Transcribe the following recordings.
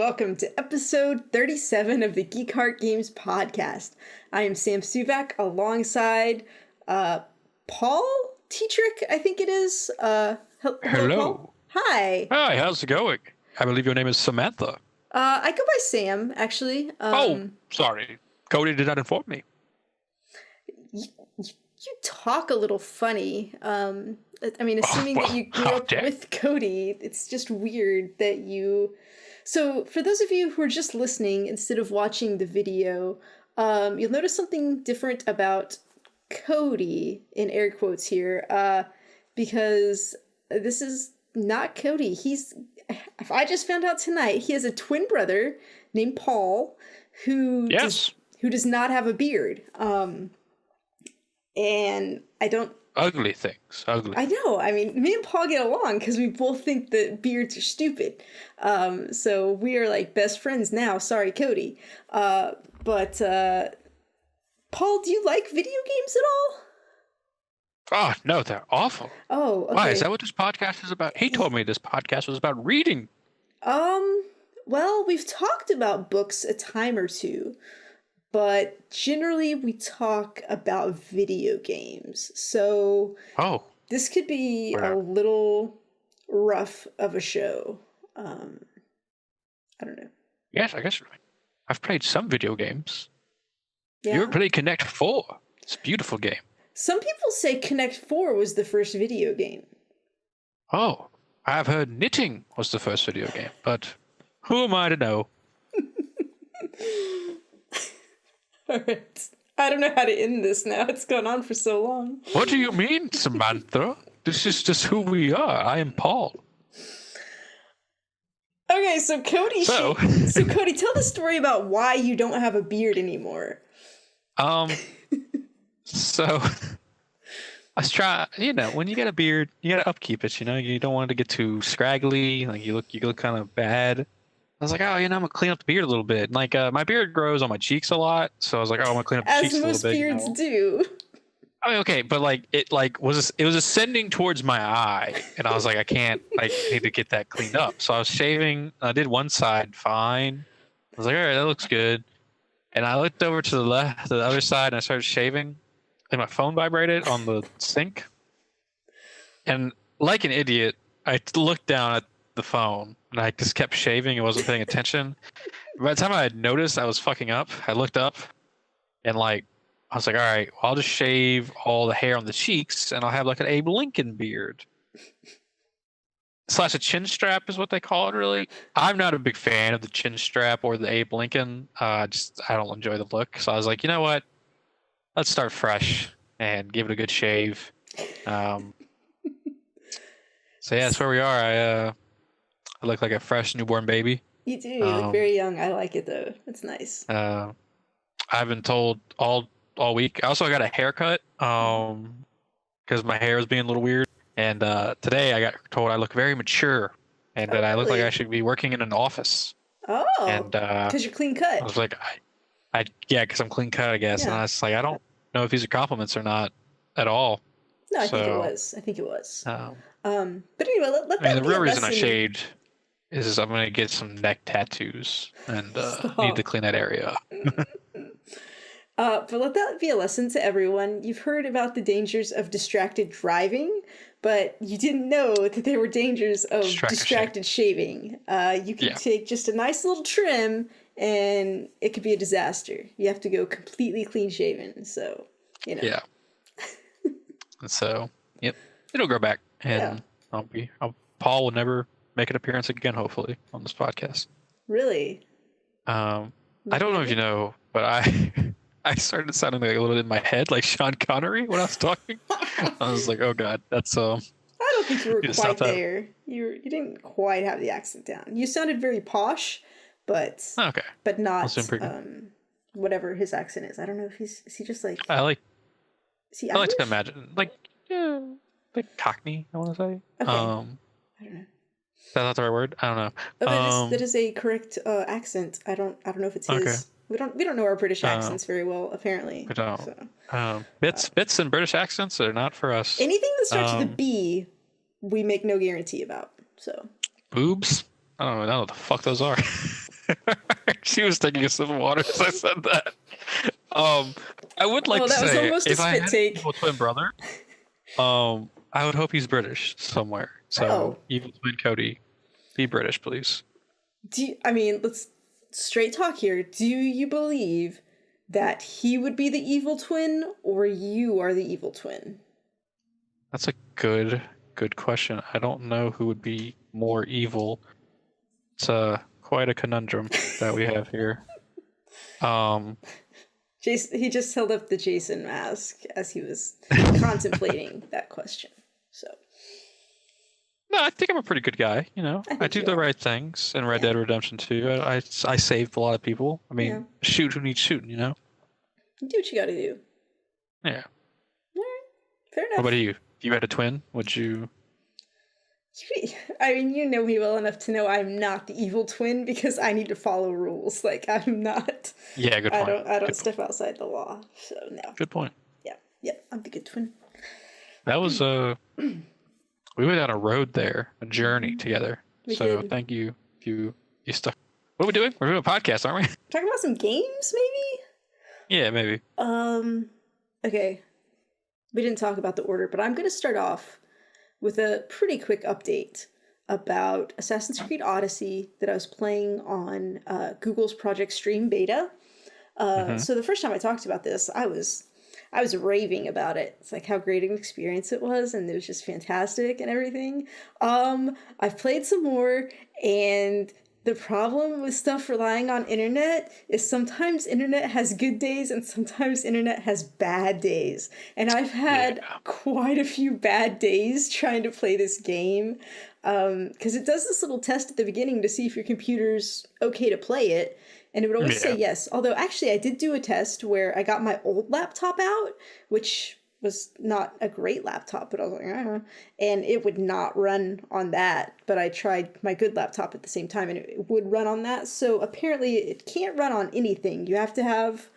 welcome to episode 37 of the Geek Heart Games podcast. I am Sam Suvak alongside Paul Tetrick, I think it is. Hello. Paul. Hi. Hi, how's it going? I believe your name is Samantha. I go by Sam, actually. Sorry. Cody did not inform me. You talk a little funny. Assuming that you grew up with Cody, it's just weird that you... So, for those of you who are just listening instead of watching the video, you'll notice something different about Cody, in air quotes here, because this is not Cody. I just found out tonight, he has a twin brother named Paul, who does not have a beard. And I don't... Ugly things. I know. I mean, me and Paul get along because we both think that beards are stupid. So we are like best friends now. Sorry, Cody. But Paul, do you like video games at all? Oh, no, they're awful. Oh, okay. Why? Is that what this podcast is about? He told me this podcast was about reading. Well, we've talked about books a time or two. But generally, we talk about video games. So this could be a little rough of a show. I don't know. Yes, I guess I've played some video games. Yeah. You ever played Connect 4? It's a beautiful game. Some people say Connect 4 was the first video game. Oh, I've heard Knitting was the first video game, but who am I to know? All right. I don't know how to end this now. It's gone on for so long. What do you mean, Samantha? This is just who we are. I am Paul. Okay, so Cody, Cody, tell the story about why you don't have a beard anymore. So I was trying, when you get a beard, you gotta upkeep it. You don't want it to get too scraggly. Like you look kind of bad. I was like, I'm gonna clean up the beard a little bit. Like, my beard grows on my cheeks a lot, so I was like, I'm gonna clean up the cheeks a little bit. As most beards do. I mean, okay, but it was ascending towards my eye, and I was like, I need to get that cleaned up. So I was shaving. I did one side fine. I was like, all right, that looks good. And I looked over to the other side, and I started shaving, and my phone vibrated on the sink. And like an idiot, I looked down at the phone and I just kept shaving and wasn't paying attention. By the time I had noticed I was fucking up, I looked up and I was like, all right, well, I'll just shave all the hair on the cheeks and I'll have like an Abe Lincoln beard. / a chin strap is what they call it, really. I'm not a big fan of the chin strap or the Abe Lincoln. I don't enjoy the look. So I was like, you know what? Let's start fresh and give it a good shave. So yeah, that's where we are. I look like a fresh newborn baby. You do. You look very young. I like it, though. It's nice. I've been told all week. I also got a haircut because my hair was being a little weird. And today I got told I look very mature and that I look like I should be working in an office. Oh, because you're clean cut. I was like, because I'm clean cut, I guess. Yeah. And I was like, I don't know if these are compliments or not at all. No, I think it was. But anyway, the real reason I shaved is I'm going to get some neck tattoos and need to clean that area up. But let that be a lesson to everyone. You've heard about the dangers of distracted driving, but you didn't know that there were dangers of distracted shaving. You can take just a nice little trim and it could be a disaster. You have to go completely clean shaven. So, Yeah. So, yep, it'll grow back. And Paul will never make an appearance again, hopefully, on this podcast. Really? I don't know if you know, but I started sounding like a little in my head like Sean Connery when I was talking. I was like, oh god, that's I don't think you were quite there. You didn't quite have the accent down. You sounded very posh, but not whatever his accent is. I don't know if is he just like I like to imagine like Cockney, I want to say. Okay. I don't know. Is that not the right word? I don't know. That is a correct accent. I don't know if it's his. Okay. We don't know our British accents very well, apparently. We don't. So. Bits and British accents are not for us. Anything that starts with a B, we make no guarantee about. So. Boobs? I don't know what the fuck those are. She was taking a sip of water as I said that. I would like to that was say almost a if I spit had take. an evil twin brother, I would hope he's British somewhere. So Oh. evil twin Cody, be British, please. Let's straight talk here. Do you believe that he would be the evil twin, or you are the evil twin? That's a good question. I don't know who would be more evil. It's quite a conundrum that we have here. Jason, he just held up the Jason mask as he was contemplating that question. So. No, I think I'm a pretty good guy. You know, I do the right things in Red Dead Redemption 2. I saved a lot of people. I mean, shoot who needs shooting. You know. You do what you got to do. Yeah. All right. Fair enough. How about you? If you had a twin, would you? I mean, you know me well enough to know I'm not the evil twin because I need to follow rules. Like, I'm not. Yeah, good point. I don't step outside the law. So no. Good point. Yeah, I'm the good twin. That was we went on a road there, a journey together. We so did. thank you. You stuck. What are we doing? We're doing a podcast, aren't we? Talking about some games, maybe? Yeah, maybe. Okay. We didn't talk about the order, but I'm going to start off with a pretty quick update about Assassin's Creed Odyssey that I was playing on Google's Project Stream Beta. So the first time I talked about this, I was raving about it. It's like how great an experience it was, and it was just fantastic and everything. I've played some more, and the problem with stuff relying on internet is sometimes internet has good days and sometimes internet has bad days. And I've had quite a few bad days trying to play this game. Because it does this little test at the beginning to see if your computer's okay to play it. And it would always say yes. Although actually I did do a test where I got my old laptop out, which was not a great laptop, but I was like, and it would not run on that. But I tried my good laptop at the same time and it would run on that. So apparently it can't run on anything. You have to have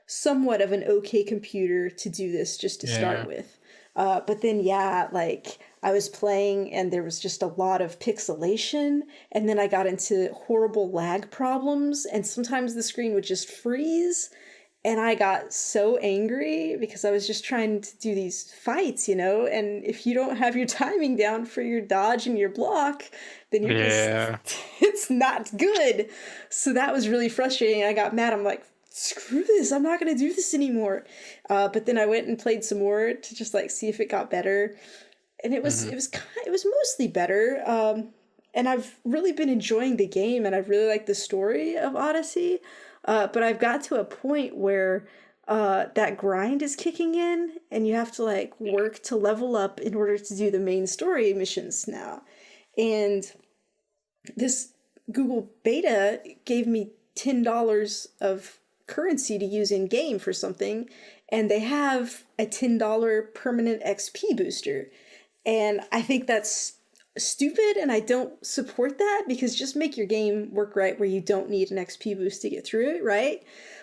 somewhat of an okay computer to do this just to start with. But then, like I was playing and there was just a lot of pixelation, and then I got into horrible lag problems, and sometimes the screen would just freeze. And I got so angry because I was just trying to do these fights, you know? And if you don't have your timing down for your dodge and your block, then you're just, it's not good. So that was really frustrating. I got mad. I'm like, screw this. I'm not going to do this anymore. But then I went and played some more to just like see if it got better. And it was mostly better. And I've really been enjoying the game, and I've really liked the story of Odyssey. But I've got to a point where that grind is kicking in, and you have to like work to level up in order to do the main story missions now. And this Google beta gave me $10 of currency to use in game for something, and they have a $10 permanent XP booster. And I think that's stupid, and I don't support that, because just make your game work right where you don't need an XP boost to get through it, right?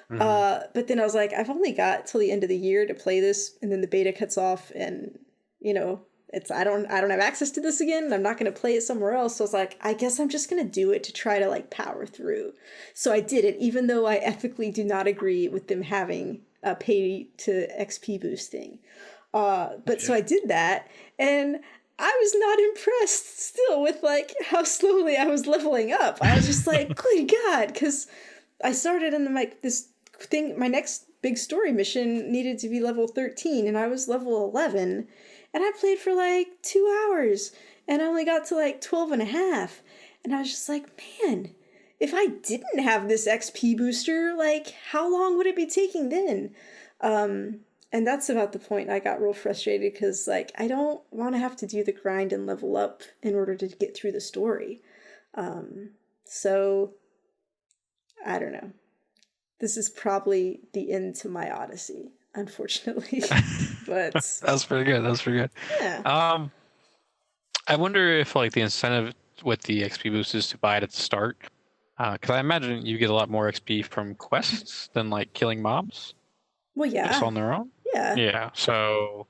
But then I was like, I've only got till the end of the year to play this, and then the beta cuts off, and you know, I don't have access to this again, and I'm not going to play it somewhere else. So I was like, I guess I'm just going to do it to try to like power through. So I did it, even though I ethically do not agree with them having a pay to XP boosting. So I did that, and I was not impressed still with like how slowly I was leveling up. I was just like, good God, because I started in my next big story mission needed to be level 13, and I was level 11, and I played for like 2 hours, and I only got to like 12 and a half. And I was just like, man, if I didn't have this XP booster, like how long would it be taking then? And that's about the point I got real frustrated, because like I don't want to have to do the grind and level up in order to get through the story. So I don't know. This is probably the end to my Odyssey, unfortunately. But that was pretty good. Yeah. I wonder if like the incentive with the XP boost is to buy it at the start. Because I imagine you get a lot more XP from quests than like killing mobs. Well, yeah. Just on their own. Yeah. Yeah. So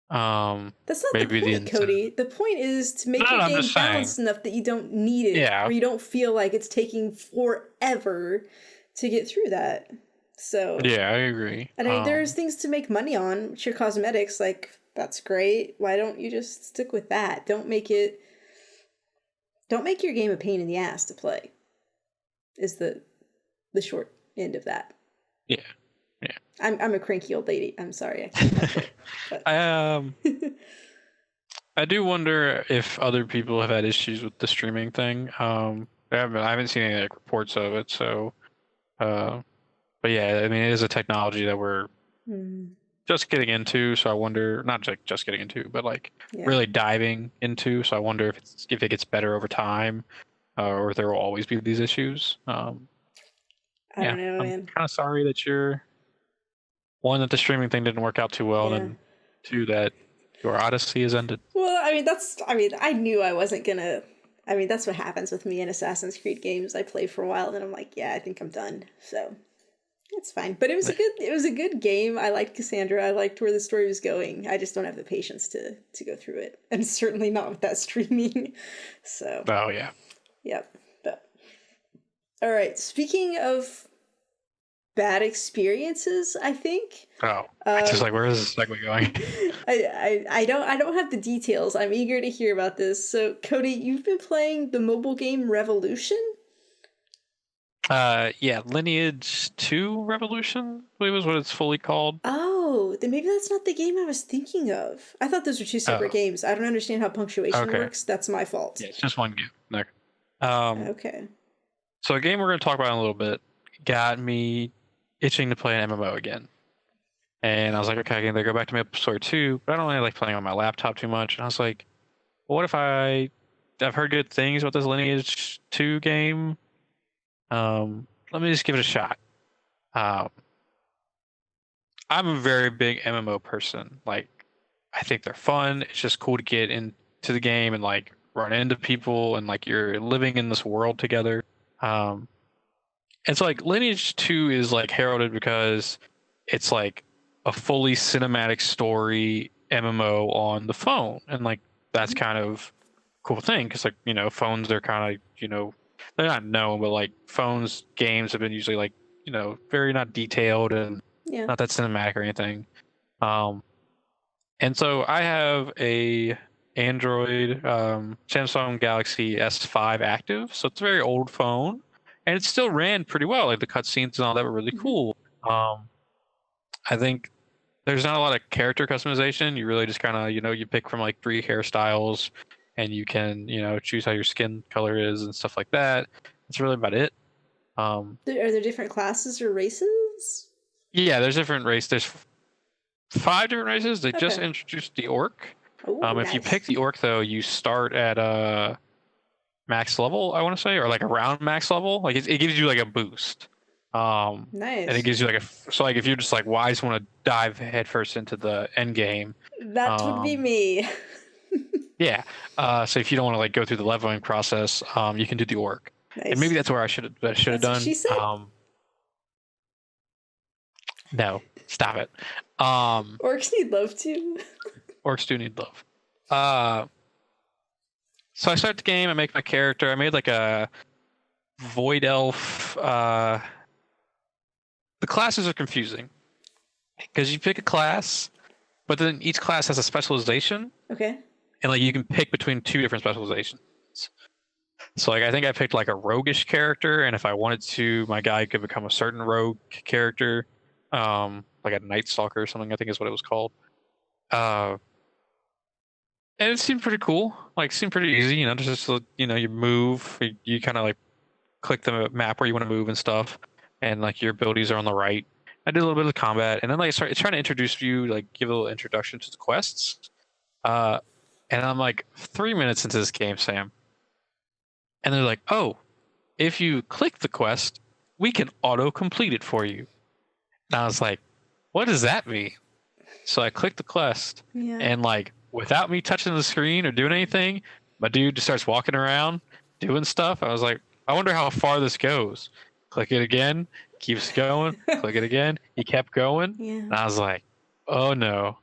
That's not maybe the point, Cody. The point is to make your I'm game just saying. balanced enough that you don't need it, Yeah. or you don't feel like it's taking forever to get through that. So yeah, I agree. And I mean, there's things to make money on, which are cosmetics. Like, that's great. Why don't you just stick with that? Don't make your game a pain in the ass to play. Is the short end of that. Yeah. Yeah. I'm a cranky old lady. I'm sorry, I can't help it. But. I do wonder if other people have had issues with the streaming thing. I haven't seen any like reports of it, so but yeah, I mean it is a technology that we're just getting into, so I wonder, not just getting into, but like really diving into, so I wonder if it gets better over time, or if there will always be these issues. I don't know, man. I'm kind of sorry that one, that the streaming thing didn't work out too well, and two, that your odyssey has ended. Well, I knew I wasn't gonna. I mean, that's what happens with me in Assassin's Creed games. I play for a while, and I'm like, yeah, I think I'm done. So it's fine. But it was a good game. I liked Cassandra. I liked where the story was going. I just don't have the patience to go through it, and certainly not with that streaming. So. Oh yeah. Yep. But all right. Speaking of bad experiences, I think. Oh, just like, where is this segue going? I don't have the details. I'm eager to hear about this. So, Cody, you've been playing the mobile game Revolution? Yeah, Lineage 2 Revolution, I believe is what it's fully called. Oh, then maybe that's not the game I was thinking of. I thought those were two separate games. I don't understand how punctuation works. That's my fault. Yeah, it's just one game. Okay. So a game we're going to talk about in a little bit got me itching to play an MMO again. And I was like, okay, I can either go back to MapleStory 2, but I don't really like playing on my laptop too much. And I was like, well, what if I've heard good things about this Lineage 2 game. Let me just give it a shot. I'm a very big MMO person. Like, I think they're fun. It's just cool to get into the game and like run into people and like you're living in this world together. It's like Lineage 2 is like heralded because it's like a fully cinematic story MMO on the phone, and like that's kind of cool thing because like phones are kind of they're not known, but like phones games have been usually like very not detailed and not that cinematic or anything. And so I have a Android Samsung Galaxy S5 active, so it's a very old phone, and it still ran pretty well. Like the cutscenes and all that were really cool. I think there's not a lot of character customization. You really just kind of you pick from like 3 hairstyles, and you can choose how your skin color is and stuff like that. That's really about it. Are there different classes or races? Yeah, there's different races. There's 5 different races. They just introduced the orc. Ooh, if you pick the orc, though, you start at max level, I want to say, or like around max level. Like it gives you like a boost. Nice. And it gives you like so like if you're just like, well, I just want to dive headfirst into the end game. That would be me. Yeah. So if you don't want to like go through the leveling process, you can do the orc. Nice. And maybe that's where I should have done. What she said? No, stop it. Orcs need love too. Orcs do need love. So I start the game. I make my character. I made like a void elf. The classes are confusing because you pick a class, but then each class has a specialization. Okay. And like you can pick between 2 different specializations. So like I think I picked like a roguish character, and if I wanted to, my guy could become a certain rogue character, like a Night Stalker or something, I think is what it was called. And it seemed pretty cool. Like, seemed pretty easy. Just you move, you kind of like click the map where you want to move and stuff, and like your abilities are on the right. I did a little bit of combat, and then like it's trying to introduce you, like give a little introduction to the quests. And I'm like 3 minutes into this game, Sam. And they're like, oh, if you click the quest, we can auto-complete it for you. And I was like, what does that mean? So I clicked the quest, and like, without me touching the screen or doing anything, my dude just starts walking around, doing stuff. I was like, I wonder how far this goes. Click it again, keeps going, click it again. He kept going. Yeah. And I was like, oh no.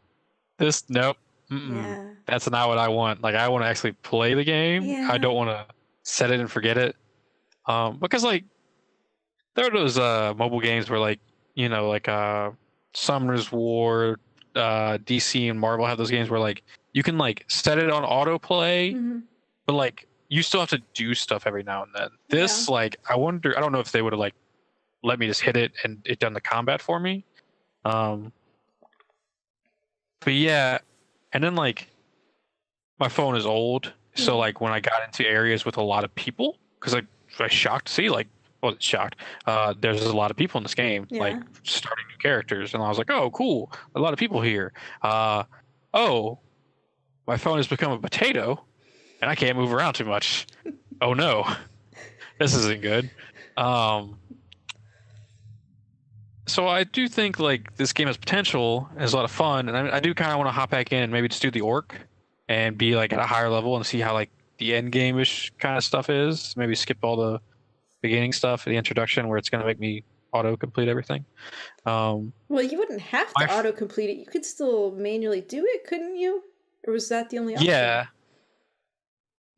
Nope. Yeah. That's not what I want. Like, I want to actually play the game. Yeah. I don't want to set it and forget it. Because like there are those mobile games where like like Summoner's War, DC and Marvel have those games where like you can like set it on autoplay, but like you still have to do stuff every now and then. This like I don't know if they would have like let me just hit it and it done the combat for me. But yeah, and then like my phone is old, so like when I got into areas with a lot of people, because I was shocked to see like, well, shocked. There's a lot of people in this game, like starting new characters, and I was like, oh, cool, a lot of people here. Oh, my phone has become a potato, and I can't move around too much. Oh no, this isn't good. So I do think like this game has potential and is a lot of fun, and I do kind of want to hop back in and maybe just do the orc and be like at a higher level and see how like the end game-ish kind of stuff is. Maybe skip all the beginning stuff, the introduction where it's going to make me auto complete everything. Well, you wouldn't have to auto complete it. You could still manually do it, couldn't you? Or was that the only option? Yeah.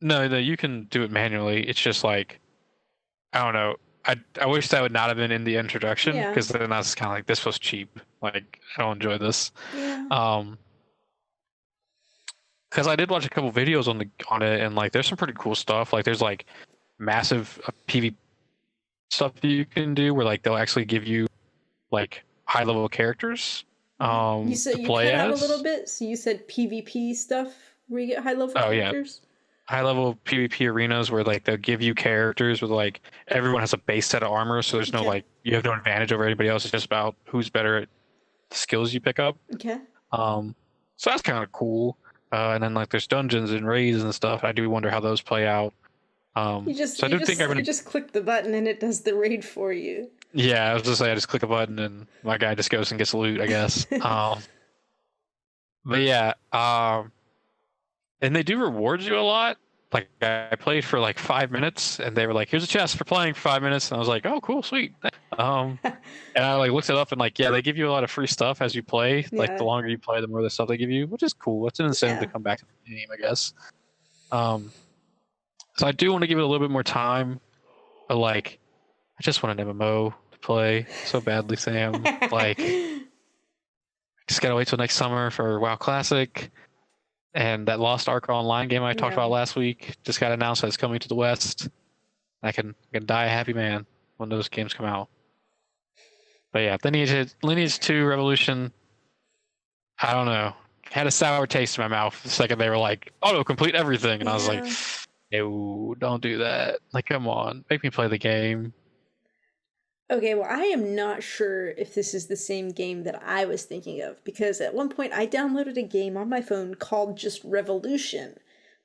No, you can do it manually. It's just like, I don't know. I wish that would not have been in the introduction, because then I was kind of like, this was cheap. Like, I don't enjoy this. Yeah. Because I did watch a couple videos on it, and like there's some pretty cool stuff. Like there's like massive PvP stuff that you can do where like they'll actually give you like high level characters you said to you play cut as. out a little bit, so you said PvP stuff where you get high level characters. High level PvP arenas where like they'll give you characters with like everyone has a base set of armor, so there's no like you have no advantage over anybody else. It's just about who's better at the skills you pick up. Okay. So that's kind of cool. And then like there's dungeons and raids and stuff. I do wonder how those play out. You just click the button and it does the raid for you. Yeah, I was just saying, I just click a button and my guy just goes and gets loot, I guess. But yeah, and they do reward you a lot. Like I played for like 5 minutes, and they were like, "Here's a chest for playing for 5 minutes," and I was like, "Oh, cool, sweet." And I like looked it up, and like, yeah, they give you a lot of free stuff as you play. Like the longer you play, the more the stuff they give you, which is cool. It's an incentive to come back to the game, I guess. So I do want to give it a little bit more time, but like, I just want an MMO to play so badly, Sam. Like, just gotta wait till next summer for WoW Classic. And that Lost Ark Online game I talked about last week just got announced that it's coming to the West. I can die a happy man when those games come out. But yeah, Lineage 2 Revolution, I don't know. Had a sour taste in my mouth the second they were like, auto complete everything. And I was like, no, don't do that. Like, come on, make me play the game. Okay, well, I am not sure if this is the same game that I was thinking of, because at one point I downloaded a game on my phone called just Revolution,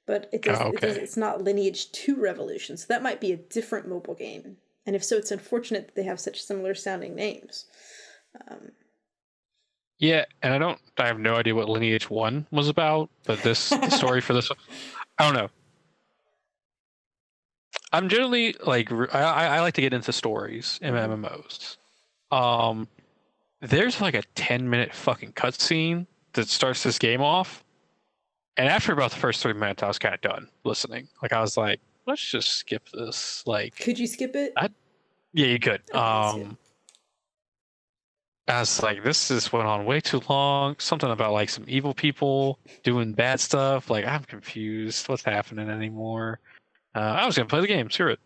but it's not Lineage 2 Revolution, so that might be a different mobile game. And if so, it's unfortunate that they have such similar sounding names. Yeah, and I have no idea what Lineage 1 was about, but the story for this one, I don't know. I'm generally like I like to get into stories in MMOs. There's like a 10-minute fucking cutscene that starts this game off, and after about the first 3 minutes, I was kind of done listening. Like I was like, let's just skip this. Like, could you skip it? Yeah, you could. I was like, this went on way too long. Something about like some evil people doing bad stuff. Like, I'm confused. What's happening anymore? I was gonna play the game. Screw it.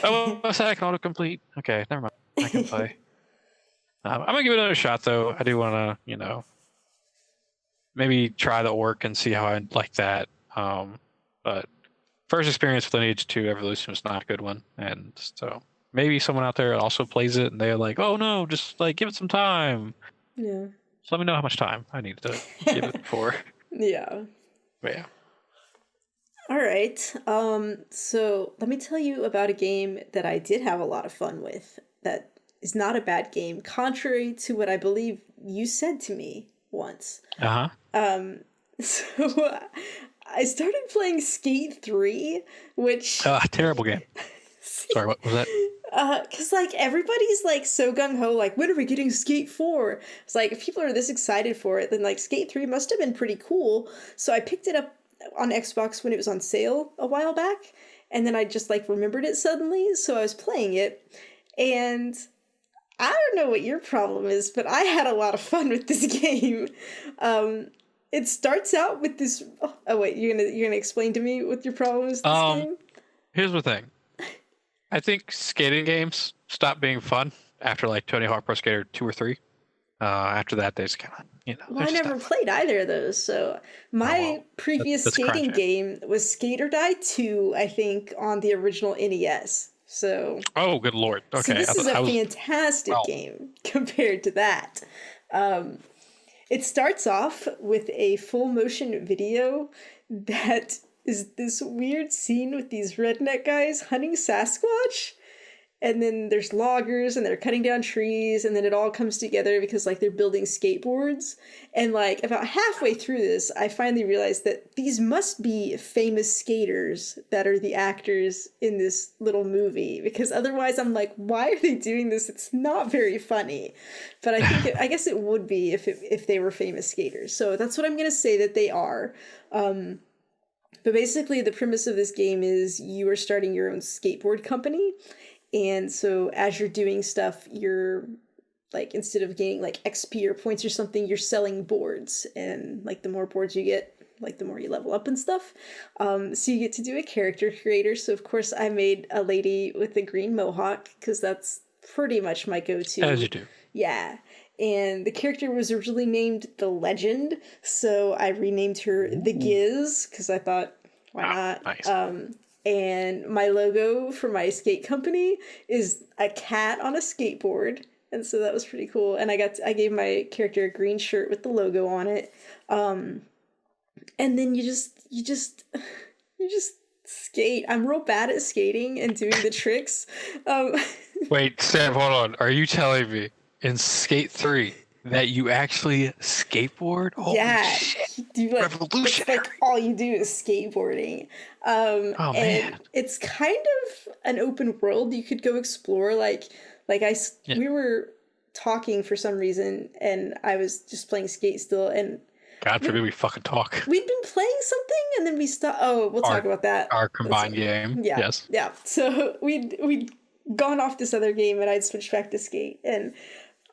Oh, I said I can autocomplete. Okay, never mind. I can play. I'm gonna give it another shot, though. I do want to, maybe try the orc and see how I like that. But first experience with Lineage 2 Evolution was not a good one, and so maybe someone out there also plays it and they're like, "Oh no, just like give it some time." Yeah. So let me know how much time I need to give it for. Yeah. But yeah. All right. So let me tell you about a game that I did have a lot of fun with that is not a bad game, contrary to what I believe you said to me once. So I started playing Skate 3, which... terrible game. Sorry, what was that? Because like everybody's like so gung-ho, like when are we getting Skate 4? It's like if people are this excited for it, then like Skate 3 must have been pretty cool. So I picked it up on Xbox when it was on sale a while back, and then I just like remembered it suddenly, so I was playing it, and I don't know what your problem is, but I had a lot of fun with this game. It starts out with this. Oh wait, you're gonna explain to me what your problem is with this game? Here's the thing. I think skating games stop being fun after like Tony Hawk Pro Skater 2 or 3. After that, they just kind of, Well, I never played either of those. So my previous skating game was Skate or Die 2, I think, on the original NES. So. Oh, good lord! Okay, so this is a fantastic game compared to that. It starts off with a full motion video that is this weird scene with these redneck guys hunting Sasquatch. And then there's loggers and they're cutting down trees, and then it all comes together because like they're building skateboards. And like about halfway through this, I finally realized that these must be famous skaters that are the actors in this little movie, because otherwise I'm like, why are they doing this? It's not very funny. But I guess it would be if they were famous skaters. So that's what I'm going to say that they are. But basically the premise of this game is you are starting your own skateboard company. And so as you're doing stuff, you're like, instead of gaining like XP or points or something, you're selling boards. And like the more boards you get, like the more you level up and stuff. So you get to do a character creator. So of course I made a lady with a green mohawk because that's pretty much my go-to. As you do. Yeah. And the character was originally named The Legend. So I renamed her The Giz because I thought, why not? Nice. And my logo for my skate company is a cat on a skateboard. And so that was pretty cool. And I gave my character a green shirt with the logo on it. And then you just skate. I'm real bad at skating and doing the tricks. Wait, Sam, hold on. Are you telling me in Skate 3 that you actually skateboard? Holy shit. Revolutionary. It's like all you do is skateboarding. Man. It's kind of an open world. You could go explore. We were talking for some reason, and I was just playing Skate still, and God forbid we fucking talk. We'd been playing something, and then we stopped. Oh, we'll talk about that. Our combined game. Yeah. Yes. Yeah. So we'd gone off this other game, and I'd switched back to Skate, and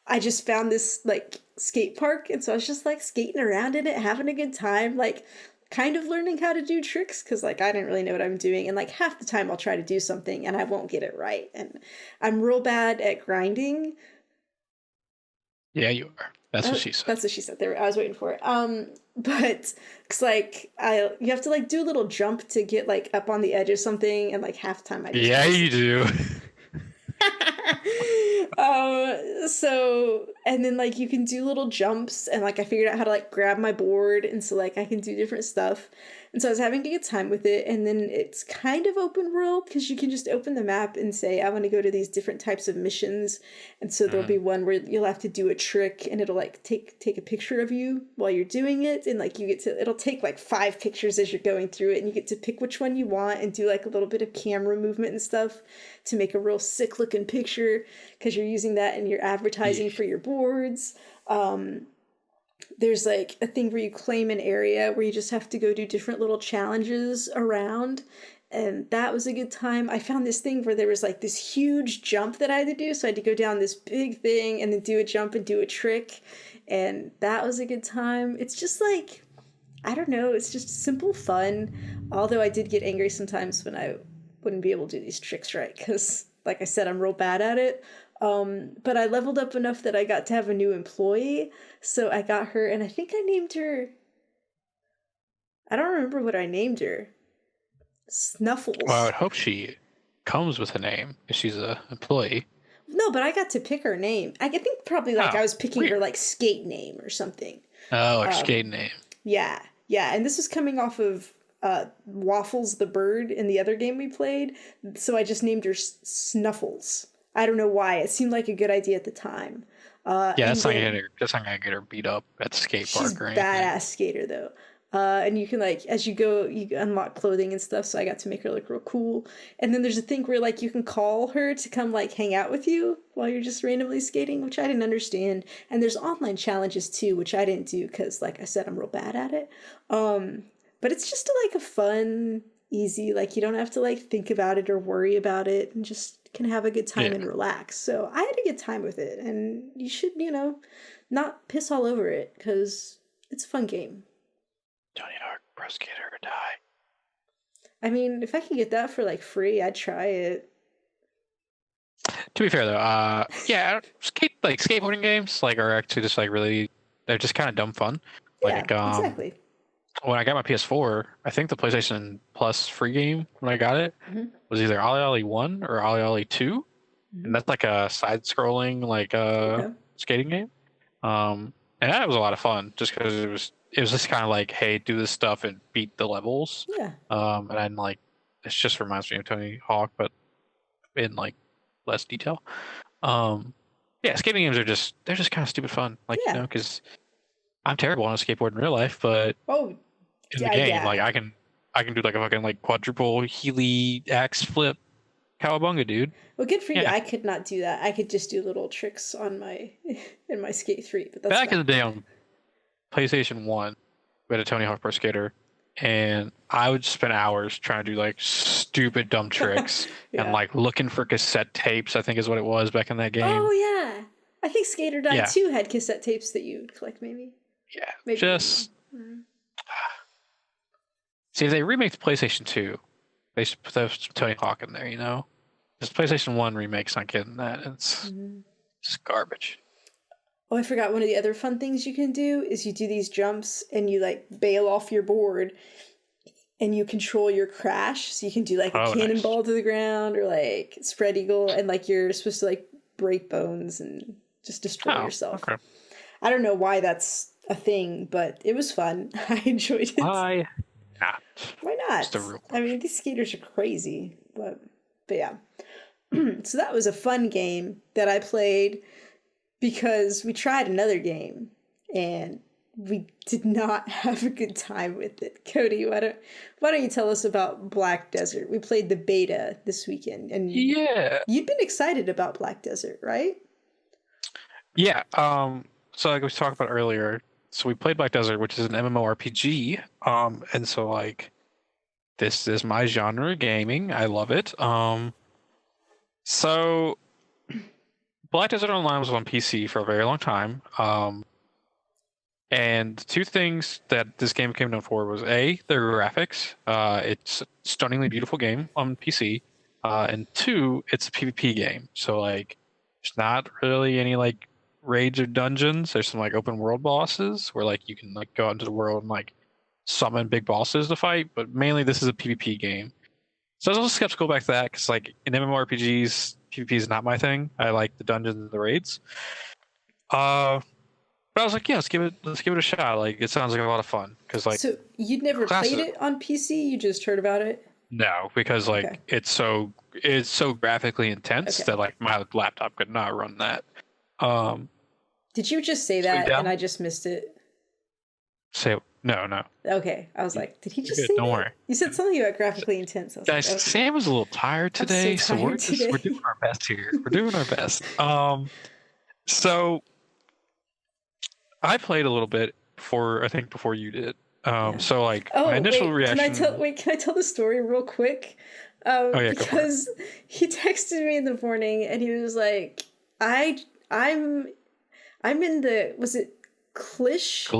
I just found this like skate park, and so I was just like skating around in it, having a good time, like kind of learning how to do tricks because like I didn't really know what I'm doing, and like half the time I'll try to do something and I won't get it right, and I'm real bad at grinding. Yeah, you are. That's what she said. That's what she said. There, I was waiting for it. But it's like you have to like do a little jump to get like up on the edge of something, and like half the time I just you do. So, and then like you can do little jumps, and like I figured out how to like grab my board, and so like I can do different stuff. And so I was having a good time with it, and then it's kind of open world because you can just open the map and say I want to go to these different types of missions, and so there'll be one where you'll have to do a trick, and it'll like take a picture of you while you're doing it, and like it'll take like 5 pictures as you're going through it, and you get to pick which one you want and do like a little bit of camera movement and stuff to make a real sick looking picture because you're using that in your advertising for your boards. There's like a thing where you claim an area where you just have to go do different little challenges around. And that was a good time. I found this thing where there was like this huge jump that I had to do. So I had to go down this big thing and then do a jump and do a trick. And that was a good time. It's just like, I don't know. It's just simple fun. Although I did get angry sometimes when I wouldn't be able to do these tricks right. Because like I said, I'm real bad at it. But I leveled up enough that I got to have a new employee. So I got her, and I think I named her, I don't remember what I named her. Snuffles. Well, I would hope she comes with a name if she's an employee. No, but I got to pick her name. I think probably like I was picking her like skate name or something. Oh, her skate name. Yeah. Yeah. And this was coming off of Waffles the Bird in the other game we played. So I just named her Snuffles. I don't know why. It seemed like a good idea at the time. That's not gonna get her beat up at the skate park or anything. She's a badass skater though. And you can like as you go, you unlock clothing and stuff. So I got to make her look real cool. And then there's a thing where like you can call her to come like hang out with you while you're just randomly skating, which I didn't understand. And there's online challenges too, which I didn't do because like I said, I'm real bad at it. But it's just like a fun, easy, like you don't have to like think about it or worry about it, and just can have a good time and relax. So I had a good time with it, and you should, not piss all over it because it's a fun game. Tony Hawk Pro Skater or die. I mean, if I can get that for like free, I'd try it. To be fair though, skateboarding games like are actually just like really, they're just kind of dumb fun. Like exactly. When I got my PS4, I think the PlayStation Plus free game when I got it was either Ollie Ollie 1 or Ollie Ollie 2. And that's like a side-scrolling like skating game. And that was a lot of fun just because it was just kind of like, hey, do this stuff and beat the levels. Yeah. And then like it just reminds me of Tony Hawk, but in like less detail. Skating games they're just kind of stupid fun. Like because I'm terrible on a skateboard in real life, but in the game, like I can do like a fucking like quadruple Healy axe flip cowabunga, dude. Well, good for you. I could not do that. I could just do little tricks on in my Skate 3. But that's back in the day on PlayStation 1, we had a Tony Hawk Pro Skater, and I would spend hours trying to do like stupid dumb tricks and like looking for cassette tapes, I think is what it was back in that game. Oh yeah. I think Skater Die 2 had cassette tapes that you would collect maybe. Yeah. Maybe. Just see if they remake the PlayStation 2, they should put Tony Hawk in there, This PlayStation 1 remake's not getting that. It's just garbage. Oh, I forgot one of the other fun things you can do is you do these jumps and you like bail off your board and you control your crash. So you can do like a cannonball to the ground or like spread eagle, and like you're supposed to like break bones and just destroy yourself. Okay. I don't know why that's a thing, but it was fun. I enjoyed it. Why not? Why not? I mean, these skaters are crazy, but yeah. So that was a fun game that I played because we tried another game and we did not have a good time with it. Cody, why don't you tell us about Black Desert? We played the beta this weekend, and you'd been excited about Black Desert, right? Yeah. So like we talked about earlier, so we played Black Desert, which is an MMORPG. And so like this is my genre of gaming. I love it. So Black Desert Online was on PC for a very long time. And two things that this game came known for was A, their graphics. It's a stunningly beautiful game on PC. And two, it's a PvP game. So like there's not really any like raids or dungeons. There's some like open world bosses where like you can like go out into the world and like summon big bosses to fight, but mainly this is a PvP game. So I was a little skeptical back to that because like in MMORPGs, PvP is not my thing. I like the dungeons and the raids. But I was like, let's give it a shot. Like it sounds like a lot of fun because like. So you'd never played it on PC? You just heard about it? No, because like it's so graphically intense that like my laptop could not run that. Did you just say that and I just missed it? No. Okay, I was like, did he just say that? Don't worry. You said something about graphically intense. Guys, like, Sam was a little tired today, so we're doing our best here. We're doing our best. So I played a little bit before you did. So like my initial reaction. Can I tell the story real quick? Because he texted me in the morning and he was like, I'm in the, was it Glish?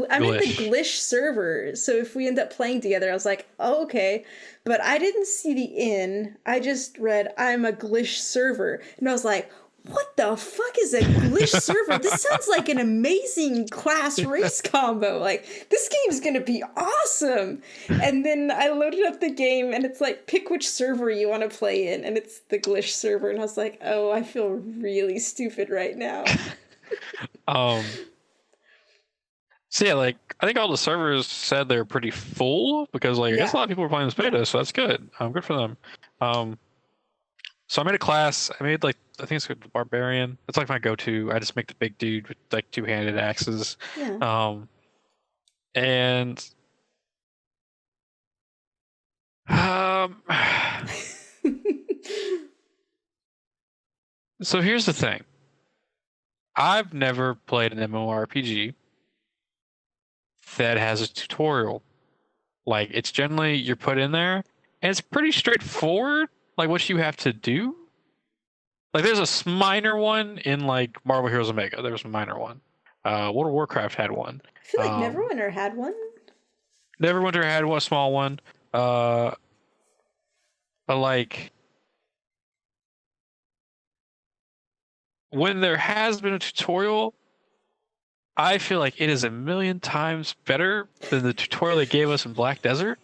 I'm in the Glish server. So if we end up playing together, I was like, oh, okay. But I didn't see the in. I just read, I'm a Glish server. And I was like, what the fuck is a Glish server? This sounds like an amazing class race combo. Like, this game's gonna be awesome. And then I loaded up the game and it's like, pick which server you want to play in. And it's the Glish server. And I was like, oh, I feel really stupid right now. So yeah, like I think all the servers said they're pretty full because like I guess a lot of people were playing this beta, so that's good. Good for them. So I made a class. I made like I think it's called the Barbarian. It's like my go-to. I just make the big dude with like two-handed axes. Yeah. And Um, so here's the thing. I've never played an MMORPG that has a tutorial. Like, it's generally you're put in there, and it's pretty straightforward, like what you have to do. Like, there's a minor one in like Marvel Heroes Omega. There was a minor one. World of Warcraft had one. I feel like Neverwinter had one. Neverwinter had one, small one. But like, when there has been a tutorial, I feel like it is a million times better than the tutorial they gave us in Black Desert.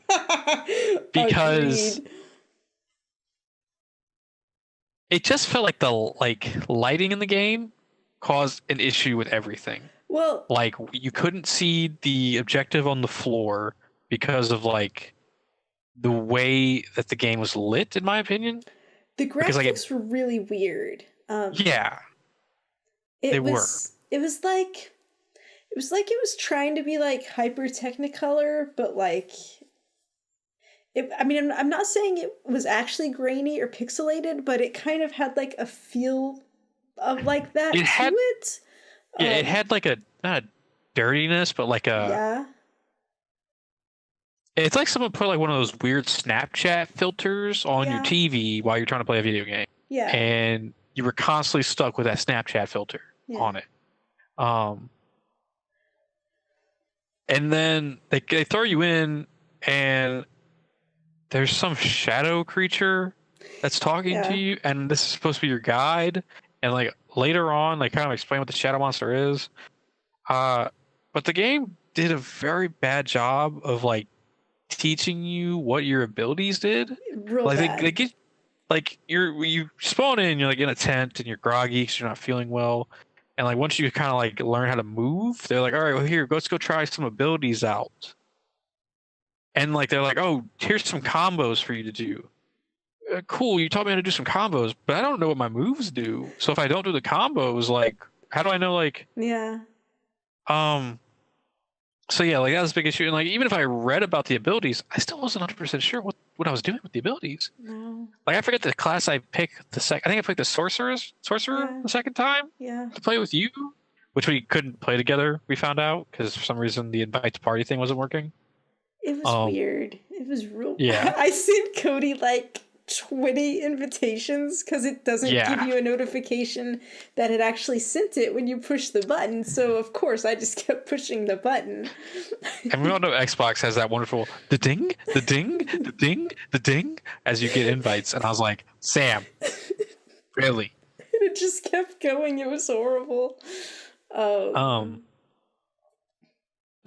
Because Agreed. it just felt like the lighting in the game caused an issue with everything. Well, like you couldn't see the objective on the floor because of like the way that the game was lit, in my opinion. The graphics were really weird. Yeah, It was like it was trying to be like hyper technicolor, but like I mean, I'm not saying it was actually grainy or pixelated, but it kind of had like a feel of like that it had like a not a dirtiness, but like a yeah. It's like someone put like one of those weird Snapchat filters on your TV while you're trying to play a video game. Yeah. And you were constantly stuck with that Snapchat filter on it. And then they throw you in, and there's some shadow creature that's talking to you, and this is supposed to be your guide. And like later on, they kind of explain what the shadow monster is. But the game did a very bad job of like teaching you what your abilities did. Real bad. They get like you spawn in, you're like in a tent and you're groggy because you're not feeling well. And like once you kind of like learn how to move, they're like, all right, well here, let's go try some abilities out. And like they're like, oh, here's some combos for you to do. Cool, you taught me how to do some combos, but I don't know what my moves do. So if I don't do the combos, like how do I know like so yeah, like that was a big issue. And like even if I read about the abilities, I still wasn't 100% sure what I was doing with the abilities. No. Like I forget the class I picked I think I picked the sorcerer the second time. Yeah. To play with you, which we couldn't play together, we found out, because for some reason the invite to party thing wasn't working. It was weird. It was real. Yeah. I sent Cody like 20 invitations because it doesn't give you a notification that it actually sent it when you push the button. So of course I just kept pushing the button. And we all know Xbox has that wonderful the ding, the ding, the ding, the ding as you get invites. And I was like, Sam, really? And it just kept going. It was horrible. So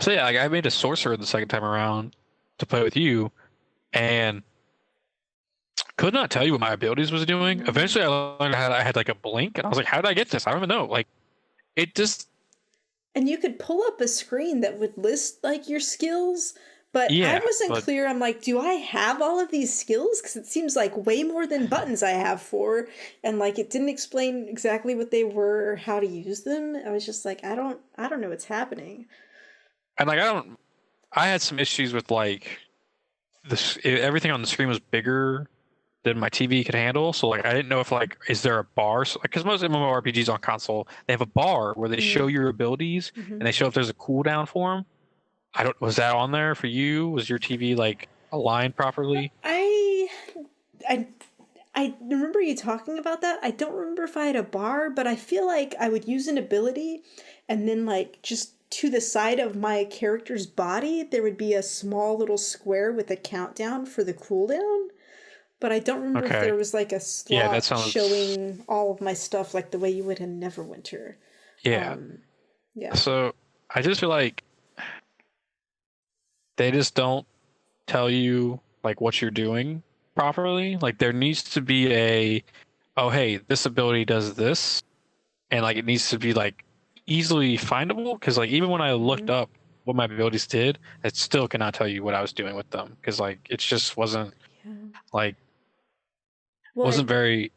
yeah, like I made a sorcerer the second time around to play with you, and could not tell you what my abilities was doing. Eventually, I learned how I had like a blink, and I was like, "How did I get this? I don't even know." Like, it just. And you could pull up a screen that would list like your skills, but I wasn't clear. I'm like, do I have all of these skills? Because it seems like way more than buttons I have for, and like it didn't explain exactly what they were or how to use them. I was just like, I don't know what's happening. And like I had some issues with like everything on the screen was bigger than my TV could handle. So like I didn't know if like is there a bar? Because most MMORPGs on console, they have a bar where they show your abilities and they show if there's a cooldown for them. Was that on there for you? Was your TV like aligned properly? I remember you talking about that. I don't remember if I had a bar, but I feel like I would use an ability and then like just to the side of my character's body, there would be a small little square with a countdown for the cooldown. But I don't remember if there was like a slot showing all of my stuff like the way you would in Neverwinter. Yeah. So I just feel like they just don't tell you like what you're doing properly. Like there needs to be oh hey, this ability does this, and like it needs to be like easily findable, because like even when I looked up what my abilities did, it still cannot tell you what I was doing with them, because like it just wasn't like wasn't very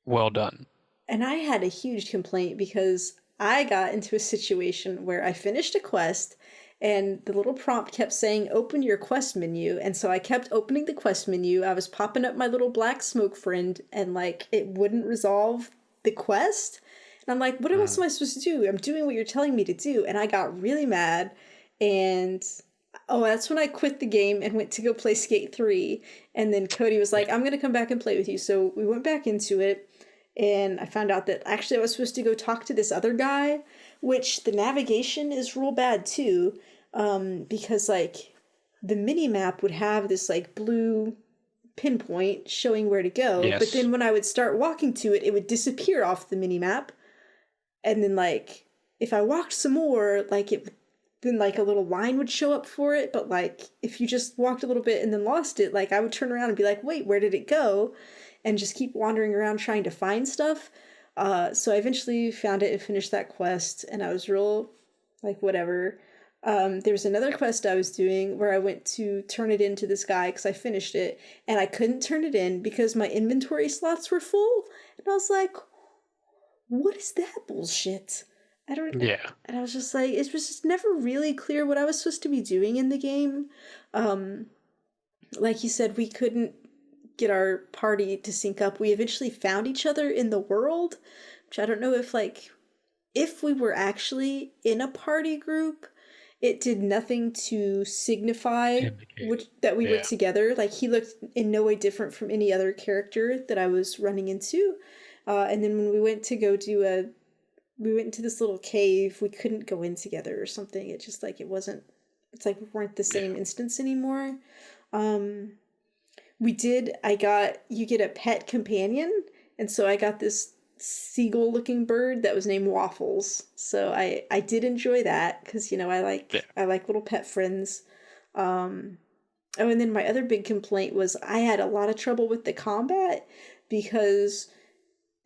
well done. And I had a huge complaint because I got into a situation where I finished a quest and the little prompt kept saying, open your quest menu. And so I kept opening the quest menu. I was popping up my little black smoke friend and like it wouldn't resolve the quest. And I'm like, what else am I supposed to do? I'm doing what you're telling me to do. And I got really mad. And that's when I quit the game and went to go play Skate 3. And then Cody was like, I'm going to come back and play with you. So we went back into it. And I found out that actually I was supposed to go talk to this other guy, which the navigation is real bad too. Because like the mini map would have this like blue pinpoint showing where to go. Yes. But then when I would start walking to it, it would disappear off the mini map. And then like if I walked some more, like then like a little line would show up for it. But like if you just walked a little bit and then lost it, like I would turn around and be like, wait, where did it go? And just keep wandering around trying to find stuff. So I eventually found it and finished that quest, and I was real, like, whatever. There was another quest I was doing where I went to turn it in to this guy because I finished it, and I couldn't turn it in because my inventory slots were full. And I was like, what is that bullshit? I don't know. Yeah. And I was just like, it was just never really clear what I was supposed to be doing in the game. Like you said, we couldn't get our party to sync up. We eventually found each other in the world, which I don't know if we were actually in a party group. It did nothing to signify that we were together. Like he looked in no way different from any other character that I was running into. And then when we went to go we went into this little cave, we couldn't go in together or something. It just like it's like we weren't the same instance anymore. You get a pet companion, and so I got this seagull-looking bird that was named Waffles. So I did enjoy that because I like little pet friends. And then my other big complaint was I had a lot of trouble with the combat because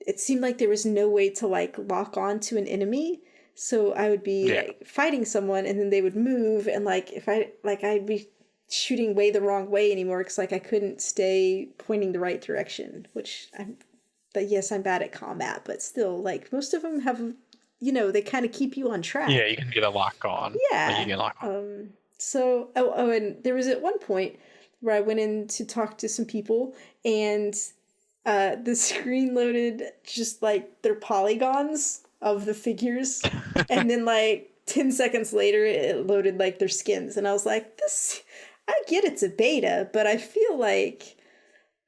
it seemed like there was no way to like lock on to an enemy. So I would be like fighting someone, and then they would move, and like if I'd be shooting way the wrong way anymore because like I couldn't stay pointing the right direction, I'm bad at combat, but still like most of them have they kind of keep you on track. Yeah, you can get a lock on. So and there was at one point where I went in to talk to some people, and the screen loaded just like their polygons of the figures and then like 10 seconds later it loaded like their skins, and I was like, I get it's a beta, but I feel like